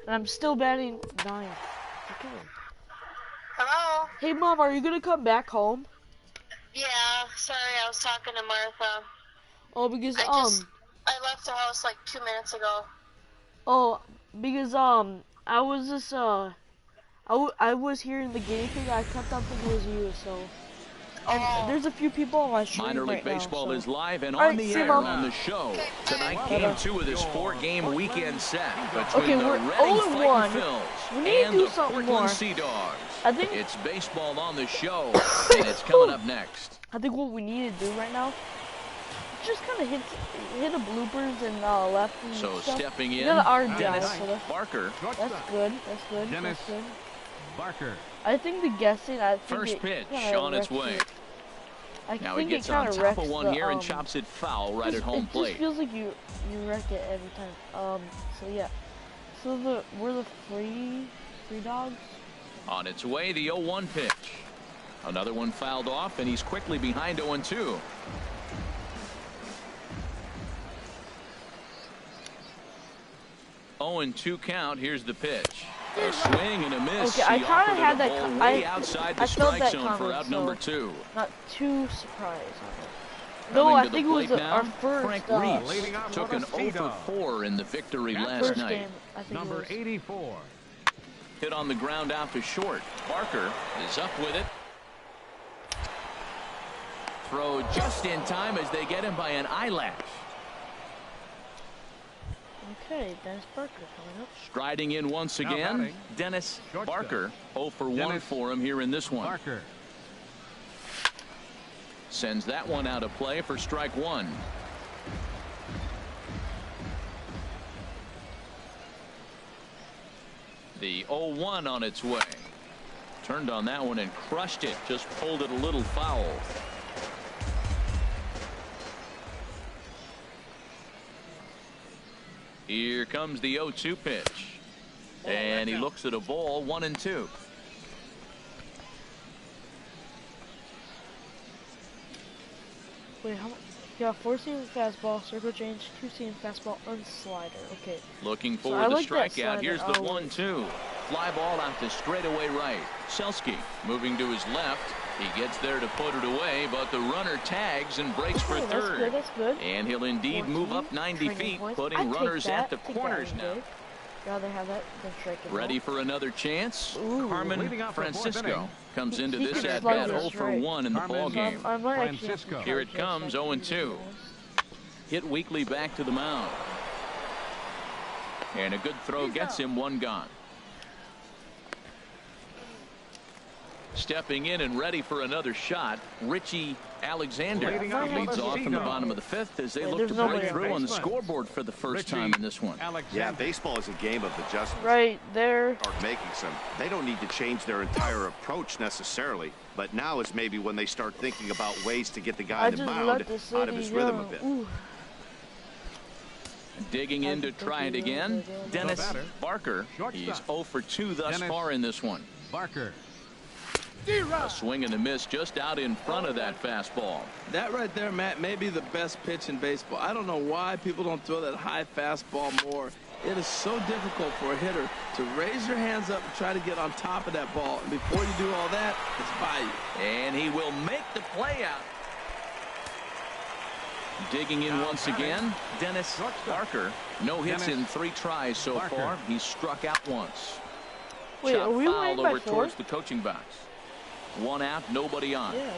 Speaker 1: And I'm still batting 9. Okay.
Speaker 9: Hello?
Speaker 1: Hey, Mom, are you gonna come back home?
Speaker 9: Yeah, sorry, I was talking to Martha.
Speaker 1: Oh, because,
Speaker 9: I left the house like 2 minutes ago.
Speaker 1: Oh, because, I was just, I was hearing the guinea pig, I kept on thinking it was you, so. And there's a few people on my stream
Speaker 4: Minor League
Speaker 1: right
Speaker 4: Baseball
Speaker 1: now, so.
Speaker 4: is live and
Speaker 1: All right,
Speaker 4: on the
Speaker 1: see you,
Speaker 4: air
Speaker 1: Mom.
Speaker 4: on the show. Tonight,
Speaker 1: Okay.
Speaker 4: game 2 of this 4-game weekend set between
Speaker 1: Okay,
Speaker 4: the
Speaker 1: we're
Speaker 4: Reading
Speaker 1: 0-1.
Speaker 4: Fighting Phils
Speaker 1: We need to
Speaker 4: and
Speaker 1: do
Speaker 4: the
Speaker 1: something
Speaker 4: Portland
Speaker 1: more.
Speaker 4: Sea Dogs.
Speaker 1: I think
Speaker 4: It's baseball on the show, and it's coming up next.
Speaker 1: I think what we need to do right now, just kind of hit the bloopers and left and
Speaker 4: So
Speaker 1: stuff.
Speaker 4: stepping
Speaker 1: We
Speaker 4: in,
Speaker 1: got an RBI,
Speaker 4: Dennis
Speaker 1: so
Speaker 4: Barker.
Speaker 1: that's good. That's good.
Speaker 6: Dennis
Speaker 1: That's good.
Speaker 6: Barker.
Speaker 1: I think the guessing. I think
Speaker 4: First
Speaker 1: it
Speaker 4: pitch
Speaker 1: kinda
Speaker 4: on its
Speaker 1: wrecks
Speaker 4: way.
Speaker 1: it. I
Speaker 4: Now
Speaker 1: think
Speaker 4: he gets
Speaker 1: it
Speaker 4: on
Speaker 1: kinda
Speaker 4: top of
Speaker 1: wrecks
Speaker 4: one
Speaker 1: the,
Speaker 4: here and chops it foul right at home
Speaker 1: It
Speaker 4: plate.
Speaker 1: just feels like you wreck it every time. So yeah. So we're the free dogs.
Speaker 4: On its way, the 0-1 pitch. Another one fouled off, and he's quickly behind 0-2. Oh, 2 count. Here's the pitch. A swing and a miss.
Speaker 1: Okay, I
Speaker 4: He
Speaker 1: kinda
Speaker 4: offered
Speaker 1: had
Speaker 4: it a
Speaker 1: that
Speaker 4: ball
Speaker 1: co-
Speaker 4: way
Speaker 1: I-
Speaker 4: outside
Speaker 1: I
Speaker 4: the
Speaker 1: felt
Speaker 4: strike
Speaker 1: that
Speaker 4: zone for
Speaker 1: coming,
Speaker 4: out
Speaker 1: so-
Speaker 4: number 2.
Speaker 1: Not too surprised on it.
Speaker 4: Coming
Speaker 1: No, I
Speaker 4: to the
Speaker 1: think it was
Speaker 4: plate now,
Speaker 1: our first
Speaker 4: Frank Reese
Speaker 6: Leading off
Speaker 4: took
Speaker 6: for
Speaker 4: an
Speaker 6: the Sea
Speaker 4: 0-4 in the victory last
Speaker 1: first
Speaker 4: night.
Speaker 1: game. I think
Speaker 6: Number
Speaker 1: it was.
Speaker 6: 84.
Speaker 4: Hit on the ground out to short. Barker is up with it. Throw just in time as they get him by an eyelash.
Speaker 1: Okay, Dennis Barker coming up.
Speaker 4: Striding in once again, Dennis Barker. 0 for 1 for him here in this one.
Speaker 6: Barker.
Speaker 4: Sends that one out of play for strike one. The 0-1 on its way. Turned on that one and crushed it. Just pulled it a little foul. Here comes the 0-2 pitch. And he looks at a ball, 1-2.
Speaker 1: Wait, how much? Yeah, 4-seam fastball, circle change, 2-seam fastball, unslider. Okay.
Speaker 4: Looking for the strikeout. Here's the 1-2. Fly ball out to straightaway right. Selski moving to his left. He gets there to put it away, but the runner tags and breaks for third.
Speaker 1: That's good.
Speaker 4: And he'll indeed move up 90 feet, putting runners at the corners now.
Speaker 1: Rather have that than striking.
Speaker 4: Ready for another chance?
Speaker 1: Ooh.
Speaker 4: Carmen Francisco comes into
Speaker 1: He
Speaker 4: this
Speaker 1: can
Speaker 4: at
Speaker 1: slug
Speaker 4: bat
Speaker 1: this,
Speaker 4: 0 for
Speaker 1: right.
Speaker 4: 1 in the ball game.
Speaker 1: I might actually have to
Speaker 6: Francisco.
Speaker 4: Here it
Speaker 1: try
Speaker 4: comes,
Speaker 1: this.
Speaker 4: 0-2. Hit weakly back to the mound. And a good throw gets him one gone. Stepping in and ready for another shot, Richie Alexander leads off in the bottom of the fifth as they look to break through on the scoreboard for the first time in this one.
Speaker 8: Yeah, baseball is a game of adjustments.
Speaker 1: Right there.
Speaker 8: Are making some. They don't need to change their entire approach necessarily, but now is maybe when they start thinking about ways to get the guy in the mound out of his rhythm a bit.
Speaker 1: Ooh.
Speaker 4: Digging in to try it again, Dennis Barker. He's 0 for 2 thus far in this one.
Speaker 6: Barker.
Speaker 4: A swing and a miss just out in front of that fastball.
Speaker 5: That right there, Matt, may be the best pitch in baseball. I don't know why people don't throw that high fastball more. It is so difficult for a hitter to raise your hands up and try to get on top of that ball. And before you do all that, it's by you.
Speaker 4: And he will make the play out. Digging in once again, Dennis Barker. No hits in 3 tries so far. He's struck out once.
Speaker 1: Wait,
Speaker 4: Shot
Speaker 1: are we
Speaker 4: fouled
Speaker 1: winning by
Speaker 4: over
Speaker 1: 4?
Speaker 4: towards the coaching box. 1 out, nobody on.
Speaker 1: Yeah.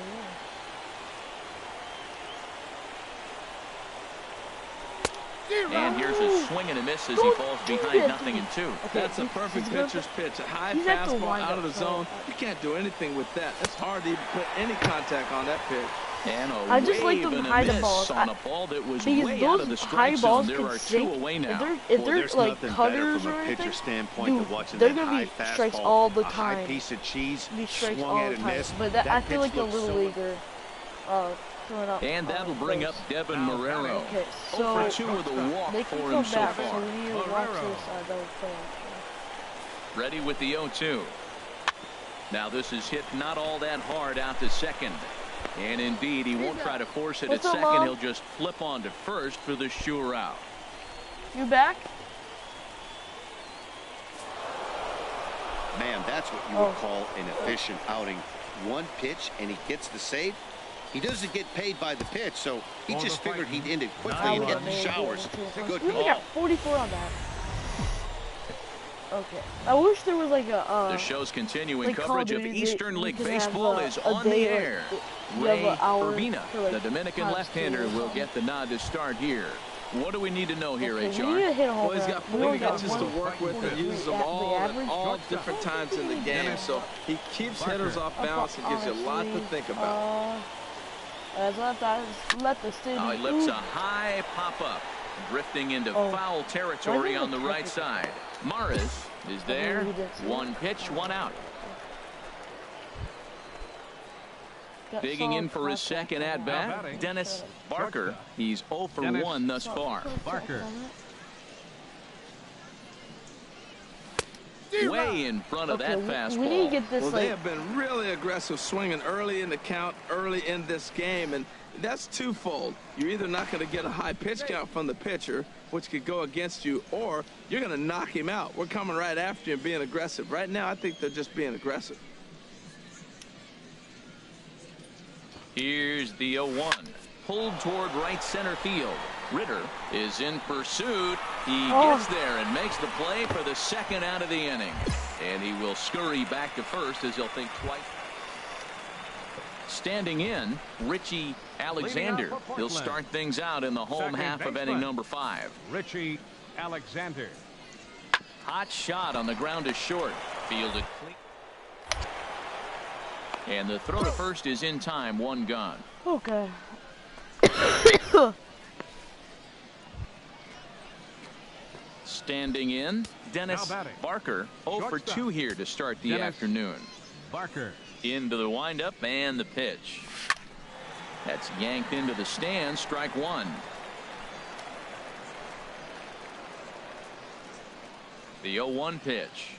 Speaker 4: And here's a swing and a miss as he falls behind 0-2.
Speaker 1: Okay,
Speaker 5: That's a perfect pitcher's pitch. A high
Speaker 1: he's at the
Speaker 5: fastball
Speaker 1: windup,
Speaker 5: out of the
Speaker 1: so-
Speaker 5: zone. You can't do anything with that. It's hard to even put any contact on that pitch.
Speaker 4: And a
Speaker 1: I just like
Speaker 4: wave
Speaker 1: them
Speaker 4: and a
Speaker 1: high the
Speaker 4: miss
Speaker 1: balls.
Speaker 4: on a ball that was
Speaker 1: Because
Speaker 4: way out of the
Speaker 1: those
Speaker 4: strike
Speaker 1: high balls
Speaker 4: zone. There
Speaker 1: can
Speaker 4: are 2
Speaker 1: sink.
Speaker 4: away now.
Speaker 1: If they're
Speaker 8: there's
Speaker 1: like
Speaker 8: nothing better
Speaker 1: cutters
Speaker 8: from
Speaker 1: or
Speaker 8: a pitcher
Speaker 1: anything,
Speaker 8: standpoint
Speaker 1: dude,
Speaker 8: than watching
Speaker 1: they're
Speaker 8: that
Speaker 1: gonna
Speaker 8: high
Speaker 1: be strikes
Speaker 8: fastball,
Speaker 1: all the
Speaker 8: a high
Speaker 1: time.
Speaker 8: piece of cheese,
Speaker 1: Be strikes
Speaker 8: swung
Speaker 1: all
Speaker 8: at
Speaker 1: the
Speaker 8: and
Speaker 1: time.
Speaker 8: missed.
Speaker 1: But that, I
Speaker 8: pitch
Speaker 1: feel like a
Speaker 8: looks
Speaker 1: little
Speaker 8: so
Speaker 1: leaguer coming up.
Speaker 4: And that'll bring up Devin Marrero.
Speaker 1: Okay,
Speaker 4: 0
Speaker 1: so
Speaker 4: for 2 with a walk
Speaker 1: they can
Speaker 4: for
Speaker 1: come
Speaker 4: him so
Speaker 1: back, so
Speaker 4: far.
Speaker 1: we need to watch this. That would play.
Speaker 4: Ready with the 0-2. Now this is hit not all that hard out to second. And indeed, he won't try to force it at
Speaker 1: What's up,
Speaker 4: second.
Speaker 1: Mom?
Speaker 4: He'll just flip on to first for the sure out.
Speaker 1: You back?
Speaker 8: Man, that's what you would call an efficient outing. One pitch and he gets the save. He doesn't get paid by the pitch, so he just figured he'd end it quickly and get the showers. Good
Speaker 1: We only
Speaker 8: call.
Speaker 1: got 44 on that. Okay. I wish there was like a
Speaker 4: The show's continuing
Speaker 1: like Call
Speaker 4: coverage of
Speaker 1: Duty,
Speaker 4: Eastern
Speaker 1: you
Speaker 4: League
Speaker 1: can have,
Speaker 4: Baseball is
Speaker 1: a
Speaker 4: on the
Speaker 1: day,
Speaker 4: air.
Speaker 1: you have
Speaker 4: Ray
Speaker 1: an hour
Speaker 4: Urbina,
Speaker 1: for, like,
Speaker 4: the Dominican
Speaker 1: times
Speaker 4: left-hander,
Speaker 1: 2 or
Speaker 4: will get the nod to start here. What do we need to know here,
Speaker 1: Okay, we need
Speaker 4: HR?
Speaker 1: to hit a home
Speaker 5: Well, he's
Speaker 1: run.
Speaker 5: got
Speaker 1: We
Speaker 5: 4
Speaker 1: only got
Speaker 5: pitches to work with and uses them all at all different times in the game. So he keeps hitters off balance and gives you a lot to think about.
Speaker 1: Let the city.
Speaker 4: Now he lifts a high pop-up, drifting into foul territory on the right side. Maris is there. 1 pitch, 1 out. Digging in for his second at-bat, Dennis Barker. He's 0 for 1 thus far.
Speaker 6: Barker.
Speaker 4: Way in front of that fastball.
Speaker 1: We need to get this
Speaker 5: Well, they
Speaker 1: like.
Speaker 5: have been really aggressive swinging early in the count, early in this game, and that's twofold. You're either not going to get a high pitch count from the pitcher, which could go against you, or you're going to knock him out. We're coming right after you and being aggressive. Right now, I think they're just being aggressive.
Speaker 4: Here's the 0-1. Pulled toward right center field. Ritter is in pursuit. He gets there and makes the play for the second out of the inning. And he will scurry back to first as he'll think twice. Standing in, Richie Alexander. He'll start things out in the home half of inning number 5.
Speaker 6: Richie Alexander.
Speaker 4: Hot shot on the ground to short. Fielded clean. And the throw to first is in time. One gone.
Speaker 1: Okay.
Speaker 4: Standing in, Dennis Barker. 0 for 2 here to start the afternoon.
Speaker 6: Barker.
Speaker 4: Into the windup and the pitch. That's yanked into the stand. Strike one. The 0-1 pitch.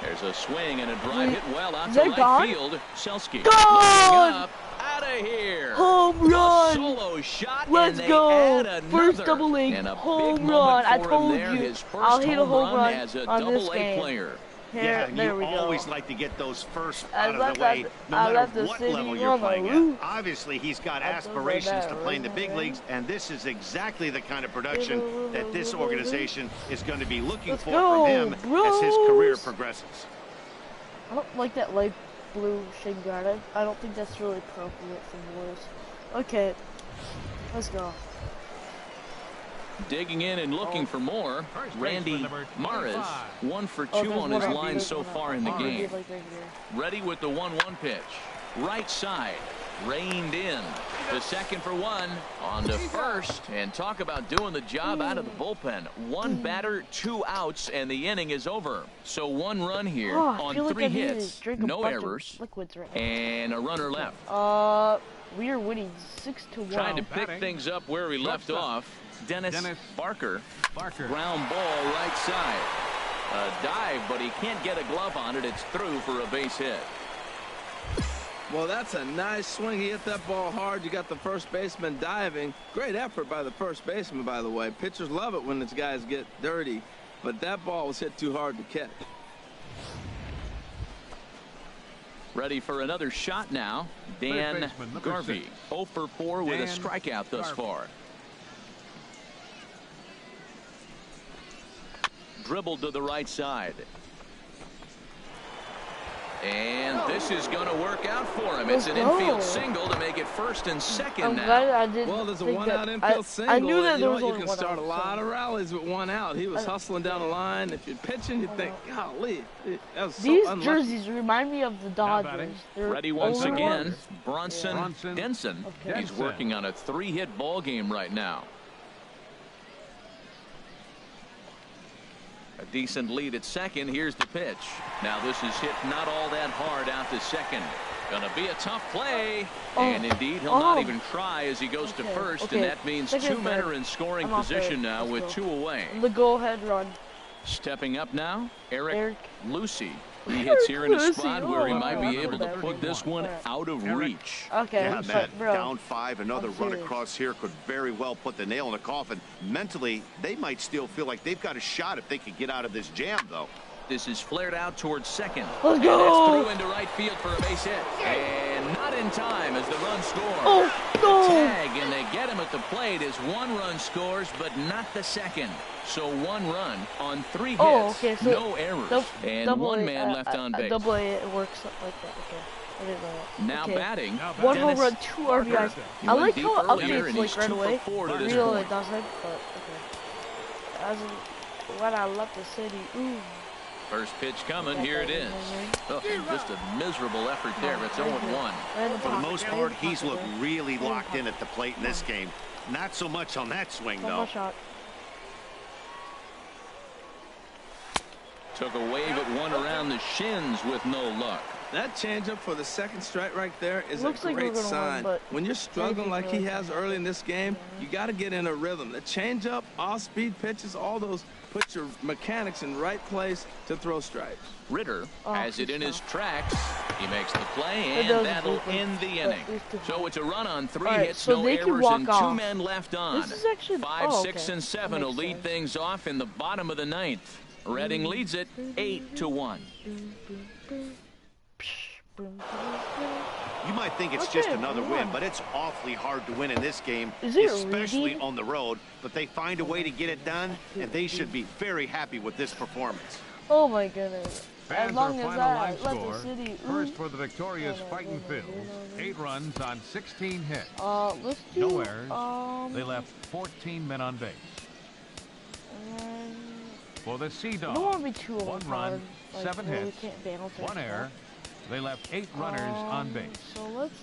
Speaker 4: There's a swing and a drive hit well out to right field. Selski looking up, out of here.
Speaker 1: Home run.
Speaker 4: A solo shot.
Speaker 1: Let's go. First double A home run. I told you I'll hit a home run
Speaker 4: as a
Speaker 1: on this
Speaker 4: double A
Speaker 1: game.
Speaker 4: player.
Speaker 8: Yeah,
Speaker 1: there we
Speaker 8: you
Speaker 1: go.
Speaker 8: always like to get those first
Speaker 1: I
Speaker 8: out of
Speaker 1: left
Speaker 8: the way, no
Speaker 1: I
Speaker 8: matter
Speaker 1: left the
Speaker 8: what
Speaker 1: city
Speaker 8: level you're
Speaker 1: on the
Speaker 8: playing
Speaker 1: roof.
Speaker 8: at. Obviously, he's got
Speaker 1: I thought
Speaker 8: aspirations
Speaker 1: that
Speaker 8: to play in the big
Speaker 1: right?
Speaker 8: leagues, and this is exactly the kind of production that this organization is going to be looking
Speaker 1: Let's
Speaker 8: for
Speaker 1: go,
Speaker 8: from him as his
Speaker 1: bros.
Speaker 8: career progresses.
Speaker 1: I don't like that light blue shin guard. I don't think that's really appropriate for boys. Okay, let's go.
Speaker 4: Digging in and looking for more, Randy Maris, 1 for 2 on his line so far in the game. Ready with the 1-1 pitch. Right side, reined in. To second for one, on to first, and talk about doing the job out of the bullpen. One batter, 2 outs, and the inning is over. So 1 run here on 3 hits, no errors, and a runner left.
Speaker 1: We are winning 6-1.
Speaker 4: Trying to pick things up where we left off. Dennis Barker. Ground ball right side. A dive, but he can't get a glove on it. It's through for a base hit.
Speaker 5: Well, that's a nice swing. He hit that ball hard. You got the first baseman diving. Great effort by the first baseman, by the way. Pitchers love it when these guys get dirty, but that ball was hit too hard to catch.
Speaker 4: Ready for another shot now. Dan Garvey, 0 for 4 with a strikeout thus far. Dribbled to the right side. And this is going to work out for him. It's an infield single to make it first and second now.
Speaker 1: I didn't
Speaker 5: well, there's a 1-out infield single.
Speaker 1: I knew that there was
Speaker 5: you
Speaker 1: only
Speaker 5: can
Speaker 1: one
Speaker 5: start
Speaker 1: out,
Speaker 5: a lot of rallies with 1 out. He was hustling down the line. If you're pitching, you think, golly, that was so
Speaker 1: these
Speaker 5: unlucky.
Speaker 1: jerseys remind me of the Dodgers.
Speaker 4: Ready once again, Bronson Denson. He's working on a 3-hit ball game right now. A decent lead at second. Here's the pitch. Now this is hit not all that hard out to second. Gonna be a tough play. And indeed, he'll not even try as he goes to first. And that means 2 men are in scoring position now with 2 away.
Speaker 1: The go-ahead run.
Speaker 4: Stepping up now, Eric Lucy. He hits here in a spot where he might be able to put this one out of reach.
Speaker 1: Okay,
Speaker 8: yeah, man, down 5, another run across here could very well put the nail in the coffin. Mentally, they might still feel like they've got a shot if they could get out of this jam, though.
Speaker 4: This is flared out towards second.
Speaker 1: Let's
Speaker 4: and
Speaker 1: go.
Speaker 4: That's through into right field for a base hit. And not in time as the run scores.
Speaker 1: Oh, no.
Speaker 4: Tag, and they get him at the plate as 1 run scores, but not the second. So 1 run on 3 hits,
Speaker 1: okay, so
Speaker 4: no errors, and 1 man left on base.
Speaker 1: Double A, it works like that. Okay. I didn't know that.
Speaker 4: Now batting,
Speaker 1: 1 home run, 2 RBIs. I like how it updates like right away. Real it doesn't, but okay. As what I love the city. Ooh.
Speaker 4: First pitch coming, here it is. Oh, just a miserable effort there. It's 0-1.
Speaker 8: For the most part, he's looked really locked in at the plate in this game. Not so much on that swing, though.
Speaker 4: Took a wave at one around the shins with no luck.
Speaker 5: That changeup for the second strike right there is a great sign. When you're struggling like he has early in this game, you got to get in a rhythm. The changeup, off-speed pitches, all those put your mechanics in right place to throw strikes.
Speaker 4: Ritter has it in his tracks. He makes the play, and that'll end the inning. So it's a run on 3 hits, no errors, and 2 men left on. 5, 6, and 7 will lead things off in the bottom of the 9th. Reading leads it 8-1.
Speaker 8: You might think it's just another win, but it's awfully hard to win in this game, especially on the road. But they find a way to get it done, and they should be very happy with this performance.
Speaker 1: Oh my goodness.
Speaker 6: Fans
Speaker 1: as long
Speaker 6: our
Speaker 1: as
Speaker 6: final
Speaker 1: I
Speaker 6: live
Speaker 1: let
Speaker 6: score.
Speaker 1: the city
Speaker 6: First for the victorious Fightin' Phils. 8 runs on 16 hits.
Speaker 1: Let's do,
Speaker 6: no errors. They left 14 men on base. for the Sea
Speaker 1: I
Speaker 6: Dogs.
Speaker 1: don't want to be too
Speaker 6: 1 run,
Speaker 1: like,
Speaker 6: 7
Speaker 1: where we
Speaker 6: hits,
Speaker 1: can't balance
Speaker 6: 1 error.
Speaker 1: ourselves.
Speaker 6: They left 8 runners on base.
Speaker 1: So let's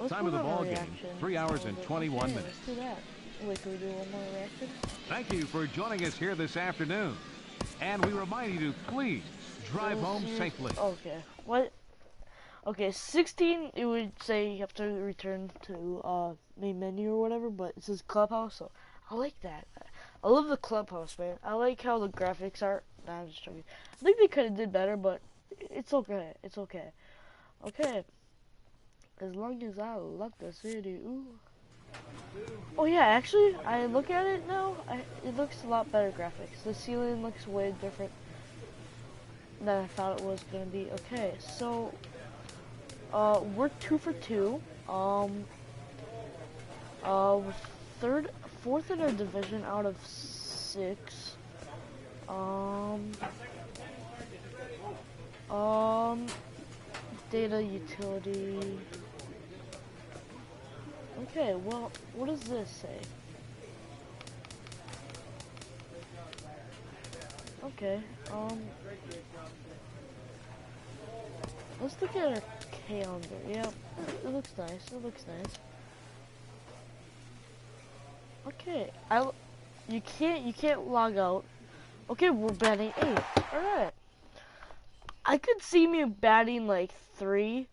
Speaker 6: Time of the
Speaker 1: put on a
Speaker 6: ball game,
Speaker 1: reaction.
Speaker 6: 3 hours and 21
Speaker 1: Okay,
Speaker 6: minutes.
Speaker 1: Let's do that. Wait, can we do one more reaction?
Speaker 6: Thank you for joining us here this afternoon. And we remind you to please drive home safely.
Speaker 1: Okay. What? Okay, 16, it would say you have to return to main menu or whatever, but it says clubhouse, so I like that. I love the clubhouse, man. I like how the graphics are. Nah, I'm just joking. I think they could have did better, but it's okay. It's okay. Okay. As long as I love the city. Ooh. Oh yeah, actually, I look at it now. It looks a lot better graphics. The ceiling looks way different than I thought it was gonna be. Okay, so we're 2 for 2. Fourth in our division out of 6. Data utility. Okay, well, what does this say? Okay, let's look at our calendar. Yeah, it looks nice. It looks nice. Okay, you can't log out. Okay, we're batting 8. All right. I could see me batting like 3.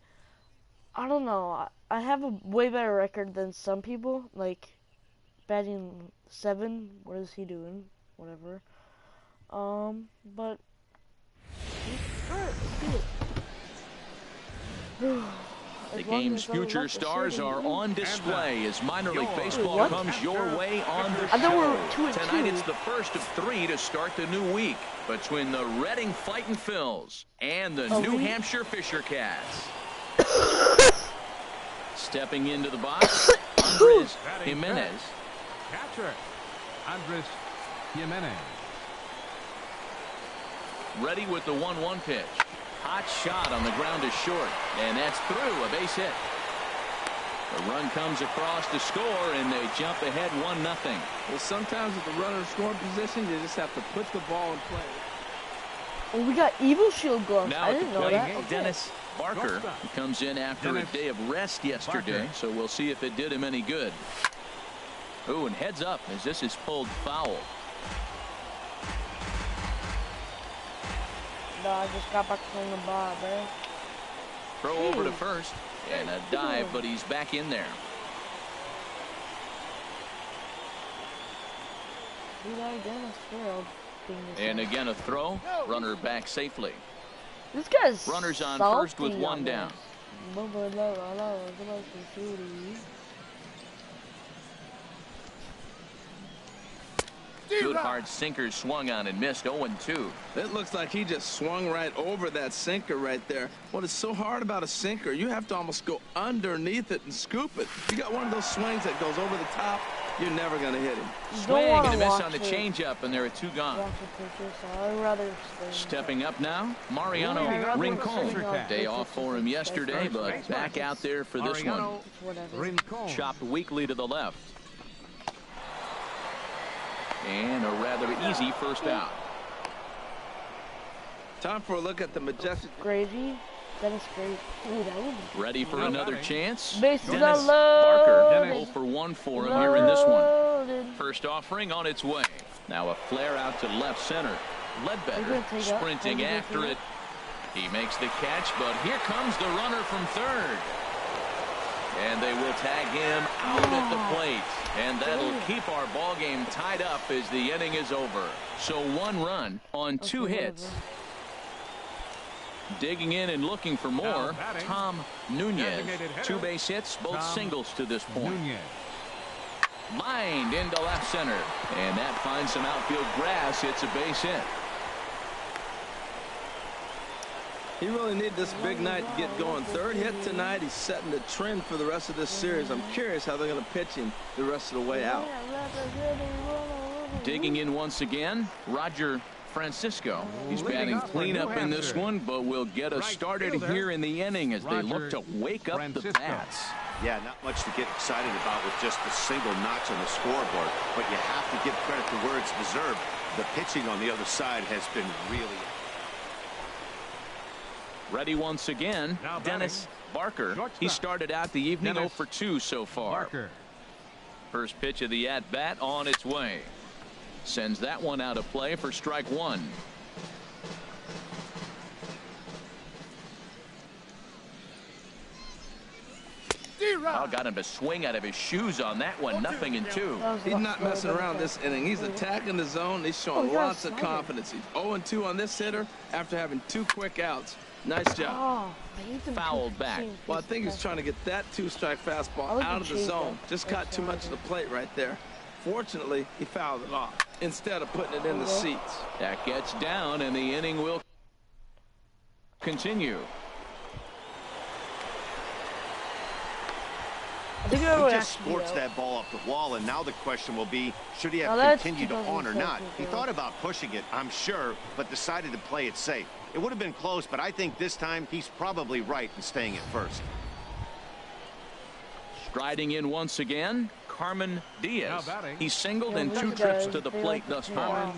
Speaker 1: I don't know. I have a way better record than some people. Like batting 7. What is he doing? Whatever. But alright, let's do it.
Speaker 4: The game's future stars are on display as minor league baseball comes your way on the show. Tonight it's the first of 3 to start the new week between the Reading Fightin' Phils and the New Hampshire Fisher Cats. Stepping into the box, Andres Jimenez.
Speaker 6: Catcher, Andres Jimenez.
Speaker 4: Ready with the 1-1 pitch. Hot shot on the ground is short, and that's through, a base hit. The run comes across to score, and they jump ahead 1-0.
Speaker 5: Well, sometimes with the runner in scoring position, you just have to put the ball in play.
Speaker 1: Oh, we got Evil Shield gloves.
Speaker 4: Now
Speaker 1: I didn't know that. Okay.
Speaker 4: Dennis Barker comes in after a day of rest yesterday, so we'll see if it did him any good. Ooh, and heads up as this is pulled foul.
Speaker 1: No, I just got back from the bar, bro.
Speaker 4: Throw over to first, and a dive, but he's back in there.
Speaker 1: Do that again, I swear I'll ding this
Speaker 4: And
Speaker 1: out.
Speaker 4: again a throw, runner back safely.
Speaker 1: This guy's
Speaker 4: Runners on
Speaker 1: salty
Speaker 4: first with 1 down. Good hard sinker swung on and missed. 0-2.
Speaker 5: It looks like he just swung right over that sinker right there. What is so hard about a sinker, you have to almost go underneath it and scoop it. If you got one of those swings that goes over the top, you're never going to hit him.
Speaker 4: Swing and a miss on the changeup, and there are 2 gone.
Speaker 1: I'd rather
Speaker 4: Stepping up now, Mariano Rincon. Day off for him yesterday, but back out there for this one. Chopped weakly to the left. And a rather easy first out.
Speaker 5: Time for a look at the majestic
Speaker 1: gravy. That is great. Ooh, that would be
Speaker 4: ready for another chance.
Speaker 1: Dennis
Speaker 4: Barker 0 for 1 for him here in this one. First offering on its way. Now a flare out to left center. Ledbetter sprinting after it. He makes the catch, but here comes the runner from third. And they will tag him out at the plate. And that'll keep our ball game tied up as the inning is over. So 1 run on 2 hits. Digging in and looking for more, Tom Nunez. 2 base hits, both singles to this point. Lined into left center. And that finds some outfield grass. It's a base hit.
Speaker 5: He really needed this big night to get going. 3rd hit tonight. He's setting the trend for the rest of this series. I'm curious how they're going to pitch him the rest of the way out.
Speaker 4: Digging in once again, Roger Francisco. He's batting cleanup in this one, but will get us started here in the inning as they look to wake up the bats.
Speaker 8: Yeah, not much to get excited about with just the single notch on the scoreboard, but you have to give credit to where it's deserved. The pitching on the other side has been really...
Speaker 4: Ready once again, Dennis Barker. He started out the evening 0 for 2 so far.
Speaker 6: Barker.
Speaker 4: First pitch of the at-bat on its way. Sends that one out of play for strike one. Got him to swing out of his shoes on that one. 0-2.
Speaker 5: He's not messing around this inning. He's attacking the zone. He's showing lots of confidence. He's 0-2 on this hitter after having 2 quick outs. Nice job.
Speaker 4: Fouled back.
Speaker 5: Well, I think he's trying to get that 2-strike fastball out of the zone. Just caught too much of the plate right there. Fortunately, he fouled it off instead of putting it in the seats.
Speaker 4: That gets down, and the inning will continue.
Speaker 8: He just sports that ball up the wall, and now the question will be, should he have continued on or not? He thought about pushing it, I'm sure, but decided to play it safe. It would have been close, but I think this time he's probably right in staying at first.
Speaker 4: Striding in once again, Carmen Diaz. He's singled in 2 trips to the plate thus far.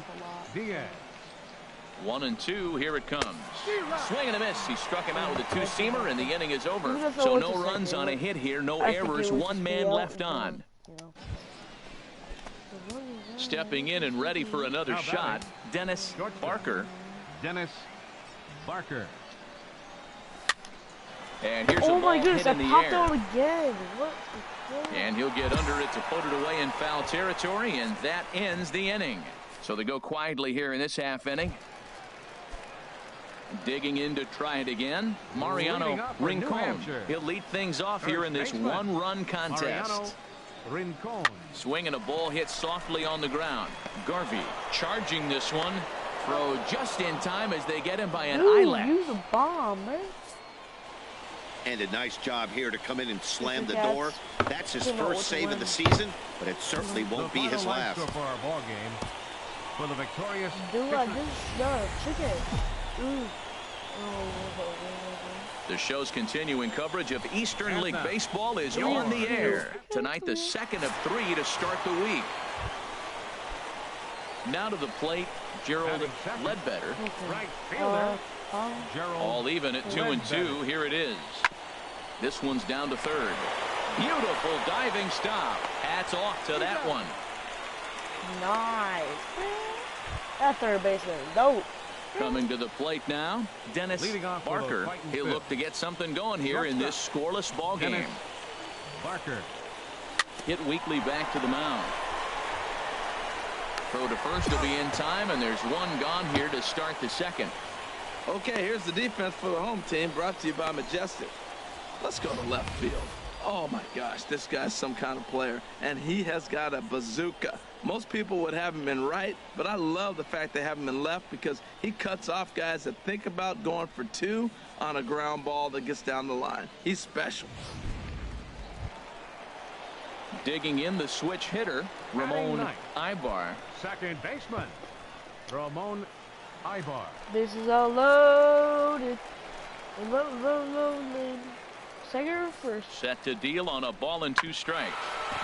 Speaker 6: Diaz.
Speaker 4: 1-2, here it comes. Swing and a miss. He struck him out with a 2-seamer, and the inning is over. So no runs on a hit here, no errors, 1 man left on. Stepping in and ready for another shot, Dennis Barker.
Speaker 6: Dennis Barker.
Speaker 4: And here's a ball hit in the
Speaker 1: popped
Speaker 4: air.
Speaker 1: out again.
Speaker 4: And he'll get under it to put it away in foul territory, and that ends the inning. So they go quietly here in this half inning. Digging in to try it again, Mariano Rincon. He'll lead things off here in this 1-run contest.
Speaker 6: Rincon.
Speaker 4: Swinging a ball hit softly on the ground. Garvey charging this one. Throw just in time as they get him by an eyelash.
Speaker 1: Use a bomb, man.
Speaker 8: And a nice job here to come in and slam the door. That's his first save of the season, but it certainly won't be his last.
Speaker 6: For our ball game, for the victorious
Speaker 1: chicken.
Speaker 4: The show's continuing coverage of Eastern League Baseball is on the air. Tonight, the second of 3 to start the week. Now to the plate, Gerald Ledbetter.
Speaker 6: Right fielder.
Speaker 4: All even at 2-2. Here it is. This one's down to third. Beautiful diving stop. Hats off to that one.
Speaker 1: Nice. That third baseman, dope.
Speaker 4: Coming to the plate now, Dennis Barker. He'll look to get something going here in this scoreless ball game.
Speaker 6: Barker.
Speaker 4: Hit weakly back to the mound. Throw to first will be in time, and there's one gone here to start the second.
Speaker 5: Okay, here's the defense for the home team, brought to you by Majestic. Let's go to left field. Oh my gosh, this guy's some kind of player, and he has got a bazooka. Most people would have him in right, but I love the fact they have him in left because he cuts off guys that think about going for 2 on a ground ball that gets down the line. He's special.
Speaker 4: Digging in the switch hitter, Ramon Ibar.
Speaker 6: Second baseman, Ramon Ibar.
Speaker 1: This is all loaded. Loaded. Second or first?
Speaker 4: Set to deal on a ball and 2 strikes.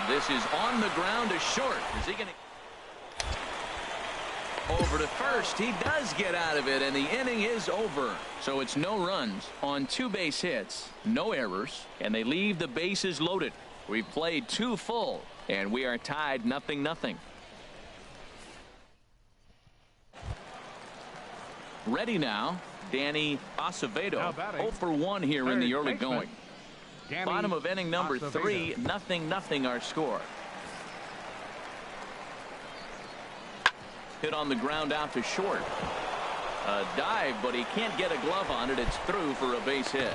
Speaker 4: This is on the ground to short. Is he going to... Over to first. He does get out of it, and the inning is over. So it's no runs on 2 base hits, no errors, and they leave the bases loaded. We've played 2 full, and we are tied 0-0. Ready now, Danny Acevedo. 0 for 1 here in the early going. Bottom of inning number 3, 0-0 our score. Hit on the ground out to short. A dive, but he can't get a glove on it. It's through for a base hit.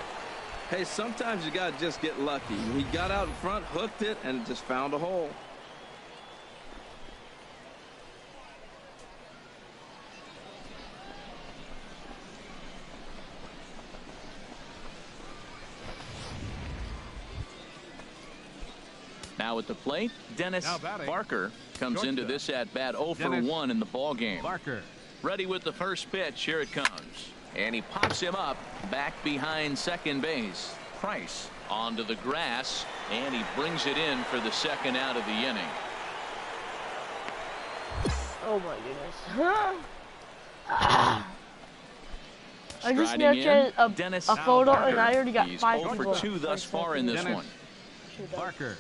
Speaker 5: Hey, sometimes you got to just get lucky. He got out in front, hooked it, and just found a hole.
Speaker 4: Now at the plate, Dennis Barker comes into this at-bat 0 for 1 in the ball game.
Speaker 6: Barker.
Speaker 4: Ready with the first pitch. Here it comes. And he pops him up back behind second base. Price onto the grass, and he brings it in for the second out of the inning.
Speaker 1: Oh my goodness. I just
Speaker 4: Striding
Speaker 1: Snapchat
Speaker 4: in, Dennis
Speaker 1: a photo
Speaker 4: Barker.
Speaker 1: and I already got
Speaker 4: He's
Speaker 1: 5
Speaker 4: 0
Speaker 1: people.
Speaker 4: for 2 thus far in this
Speaker 6: Dennis
Speaker 4: one.
Speaker 6: Barker.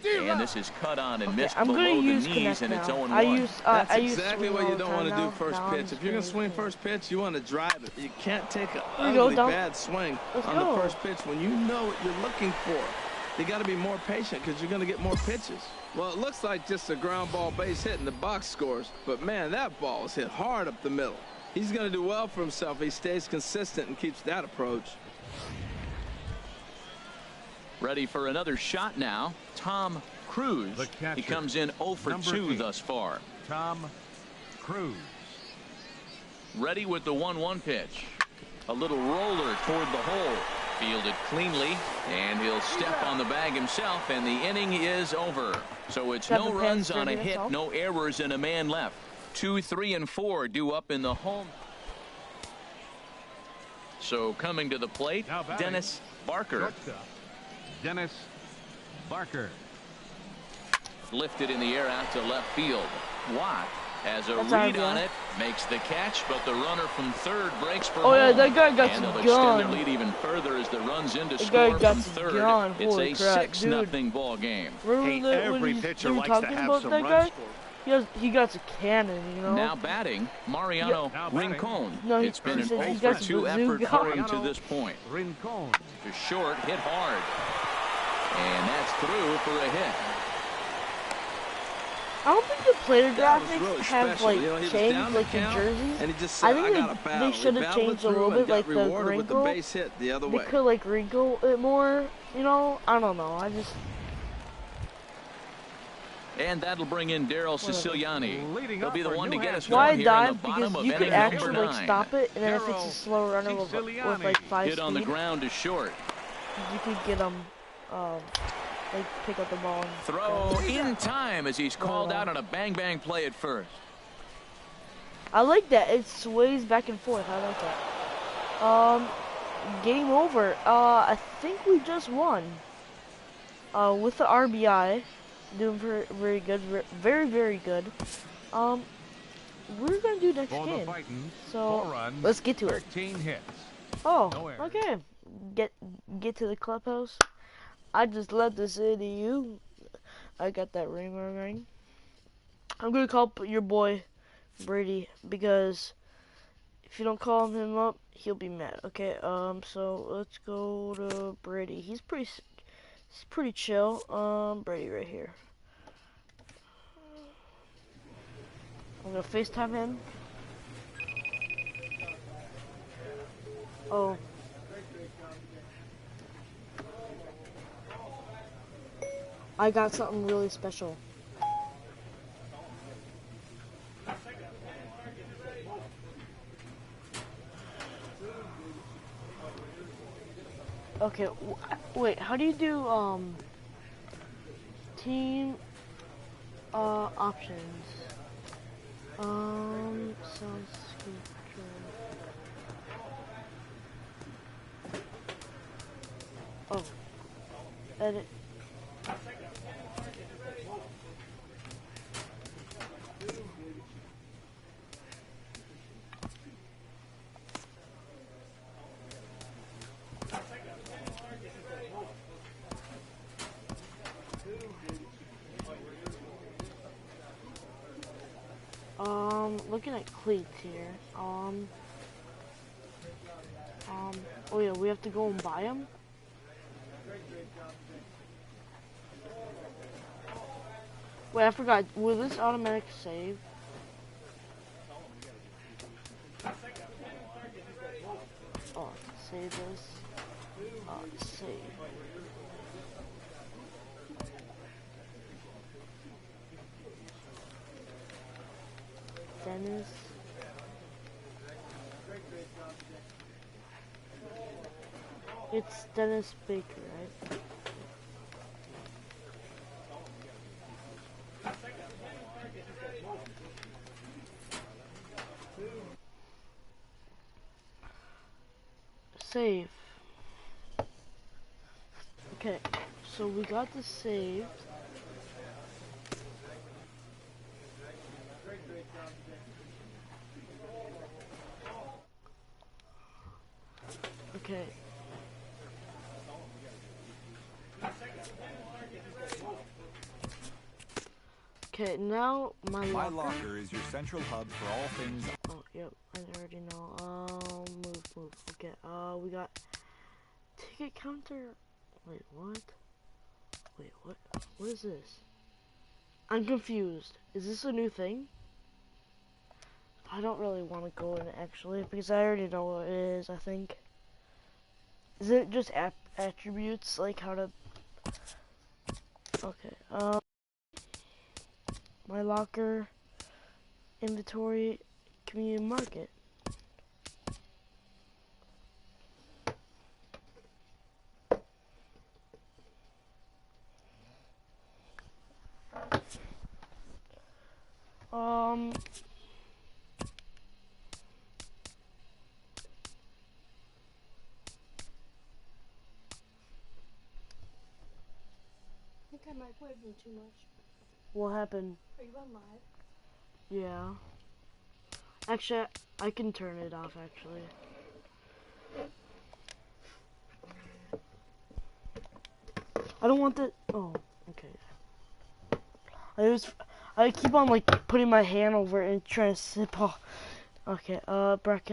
Speaker 4: And this is cut on and missed
Speaker 1: I'm gonna
Speaker 4: below the
Speaker 1: use
Speaker 4: knees,
Speaker 1: Connect
Speaker 4: and it's
Speaker 1: now.
Speaker 4: 0-1.
Speaker 1: I use
Speaker 5: That's
Speaker 1: I use
Speaker 5: exactly
Speaker 1: swing
Speaker 5: what
Speaker 1: all
Speaker 5: you
Speaker 1: the
Speaker 5: don't
Speaker 1: time
Speaker 5: want to do
Speaker 1: now.
Speaker 5: first
Speaker 1: Now I'm
Speaker 5: pitch.
Speaker 1: just
Speaker 5: If you're going to
Speaker 1: gonna
Speaker 5: swing
Speaker 1: use
Speaker 5: first pitch, you want to drive it. You can't take an
Speaker 1: There you go,
Speaker 5: ugly,
Speaker 1: Dom.
Speaker 5: bad swing
Speaker 1: Let's
Speaker 5: on
Speaker 1: go.
Speaker 5: the first pitch when you know what you're looking for. You got to be more patient because you're going to get more pitches. Well, it looks like just a ground ball base hit in the box scores, but man, that ball was hit hard up the middle. He's going to do well for himself if he stays consistent and keeps that approach.
Speaker 4: Ready for another shot now. Tom Cruise.
Speaker 6: The catcher,
Speaker 4: He comes in 0 for 2
Speaker 6: 8.
Speaker 4: thus far.
Speaker 6: Tom Cruise.
Speaker 4: Ready with the 1-1 pitch. A little roller toward the hole. Fielded cleanly, and he'll step on the bag himself, and the inning is over. So it's no runs on a hit, no errors, and a man left. 2, 3, and 4 due up in the home. So coming to the plate, Dennis Barker.
Speaker 6: Shortstop, Dennis Barker.
Speaker 4: Lifted in the air out to left field. Watt has a
Speaker 1: That's
Speaker 4: read
Speaker 1: our
Speaker 4: on
Speaker 1: guy.
Speaker 4: it, makes the catch, but the runner from third breaks for
Speaker 1: Oh yeah,
Speaker 4: home.
Speaker 1: that guy got
Speaker 4: And they'll
Speaker 1: some
Speaker 4: extend their
Speaker 1: gun.
Speaker 4: lead even further as the runs into
Speaker 1: That guy
Speaker 4: score
Speaker 1: got
Speaker 4: from
Speaker 1: some
Speaker 4: third.
Speaker 1: gun.
Speaker 4: It's
Speaker 1: Holy
Speaker 4: a
Speaker 1: crap,
Speaker 4: 6-0 ball game.
Speaker 1: Remember
Speaker 8: Hey,
Speaker 1: that when
Speaker 8: every
Speaker 1: you
Speaker 8: pitcher
Speaker 1: were
Speaker 8: likes
Speaker 1: talking
Speaker 8: to have
Speaker 1: about
Speaker 8: some
Speaker 1: that
Speaker 8: runs
Speaker 1: guy?
Speaker 8: scored.
Speaker 1: He got a cannon, you know.
Speaker 4: Now batting, Mariano
Speaker 6: Now batting.
Speaker 4: Rincon.
Speaker 1: No,
Speaker 4: It's been
Speaker 1: he
Speaker 4: an
Speaker 1: said he
Speaker 4: 0
Speaker 1: got
Speaker 4: for
Speaker 1: some
Speaker 4: 2 effort
Speaker 1: bazooka.
Speaker 4: for him to this point.
Speaker 6: Rincon.
Speaker 4: To short, hit hard. And that's through for a hit.
Speaker 1: I don't think the player
Speaker 5: That was
Speaker 1: graphics
Speaker 5: really
Speaker 1: have
Speaker 5: special.
Speaker 1: like
Speaker 5: You know, he was
Speaker 1: changed
Speaker 5: down
Speaker 1: like
Speaker 5: the
Speaker 1: the
Speaker 5: count,
Speaker 1: jerseys.
Speaker 5: and he just said,
Speaker 1: I think
Speaker 5: I got a battle.
Speaker 1: they should
Speaker 5: He
Speaker 1: have
Speaker 5: battled
Speaker 1: changed a
Speaker 5: through
Speaker 1: little
Speaker 5: and
Speaker 1: bit, like
Speaker 5: got
Speaker 1: the
Speaker 5: rewarded with the
Speaker 1: wrinkle.
Speaker 5: base hit the other
Speaker 1: They
Speaker 5: way.
Speaker 1: could like wrinkle it more, you know. I don't know. I just
Speaker 4: And that'll bring in Daryl Siciliani.
Speaker 6: Leading
Speaker 4: He'll
Speaker 6: up
Speaker 4: be the
Speaker 6: for
Speaker 4: one to
Speaker 6: New
Speaker 4: get us
Speaker 6: Hampshire.
Speaker 1: why I
Speaker 4: going here in the
Speaker 1: dive
Speaker 4: bottom
Speaker 1: because
Speaker 4: of
Speaker 1: you could
Speaker 4: inning number
Speaker 1: actually like
Speaker 4: 9.
Speaker 1: stop it, and then if it's a
Speaker 6: Daryl
Speaker 1: slow runner with like 5
Speaker 4: Hit on the
Speaker 1: speed,
Speaker 4: ground to short.
Speaker 1: you could get them, like pick up the ball. And
Speaker 4: Throw in time as he's called out on a bang play at first.
Speaker 1: I like that. It sways back and forth. I like that. Game over. I think we just won. With the RBI, doing very good, very good. We're gonna do next
Speaker 6: For the
Speaker 1: game.
Speaker 6: Titans,
Speaker 1: So
Speaker 6: 4 runs,
Speaker 1: let's get to it.
Speaker 6: 13 hits.
Speaker 1: Oh,
Speaker 6: No errors.
Speaker 1: okay. Get to the clubhouse. I just love to say to you, I got that ring. I'm gonna call your boy Brady because if you don't call him up, he'll be mad. Okay. So let's go to Brady. He's pretty chill. Brady right here. I'm gonna FaceTime him. Oh. I got something really special. Okay, wait, how do you do, team, options? Sound speaker. Oh, edit. Looking at cleats here. Oh yeah, we have to go and buy them. Wait, I forgot. Will this automatic save? Oh, save this. Save. Dennis. It's Dennis Baker, right? Save. Okay, so we got this saved. Okay. Okay, now my locker
Speaker 10: is your central hub for all things.
Speaker 1: Oh, yep, I already know. Move. Okay, we got ticket counter. Wait, what? Wait, what? What is this? I'm confused. Is this a new thing? I don't really want to go in it, actually, because I already know what it is, I think. Is it just attributes, like how to... Okay, my locker, inventory, community market.
Speaker 11: I think I microwaved them too much.
Speaker 1: What happened?
Speaker 11: Are you on live?
Speaker 1: Yeah. Actually, I can turn it off, actually. I don't want the... Oh, okay. I keep on, like, putting my hand over it and trying to sip off. Okay, bracket.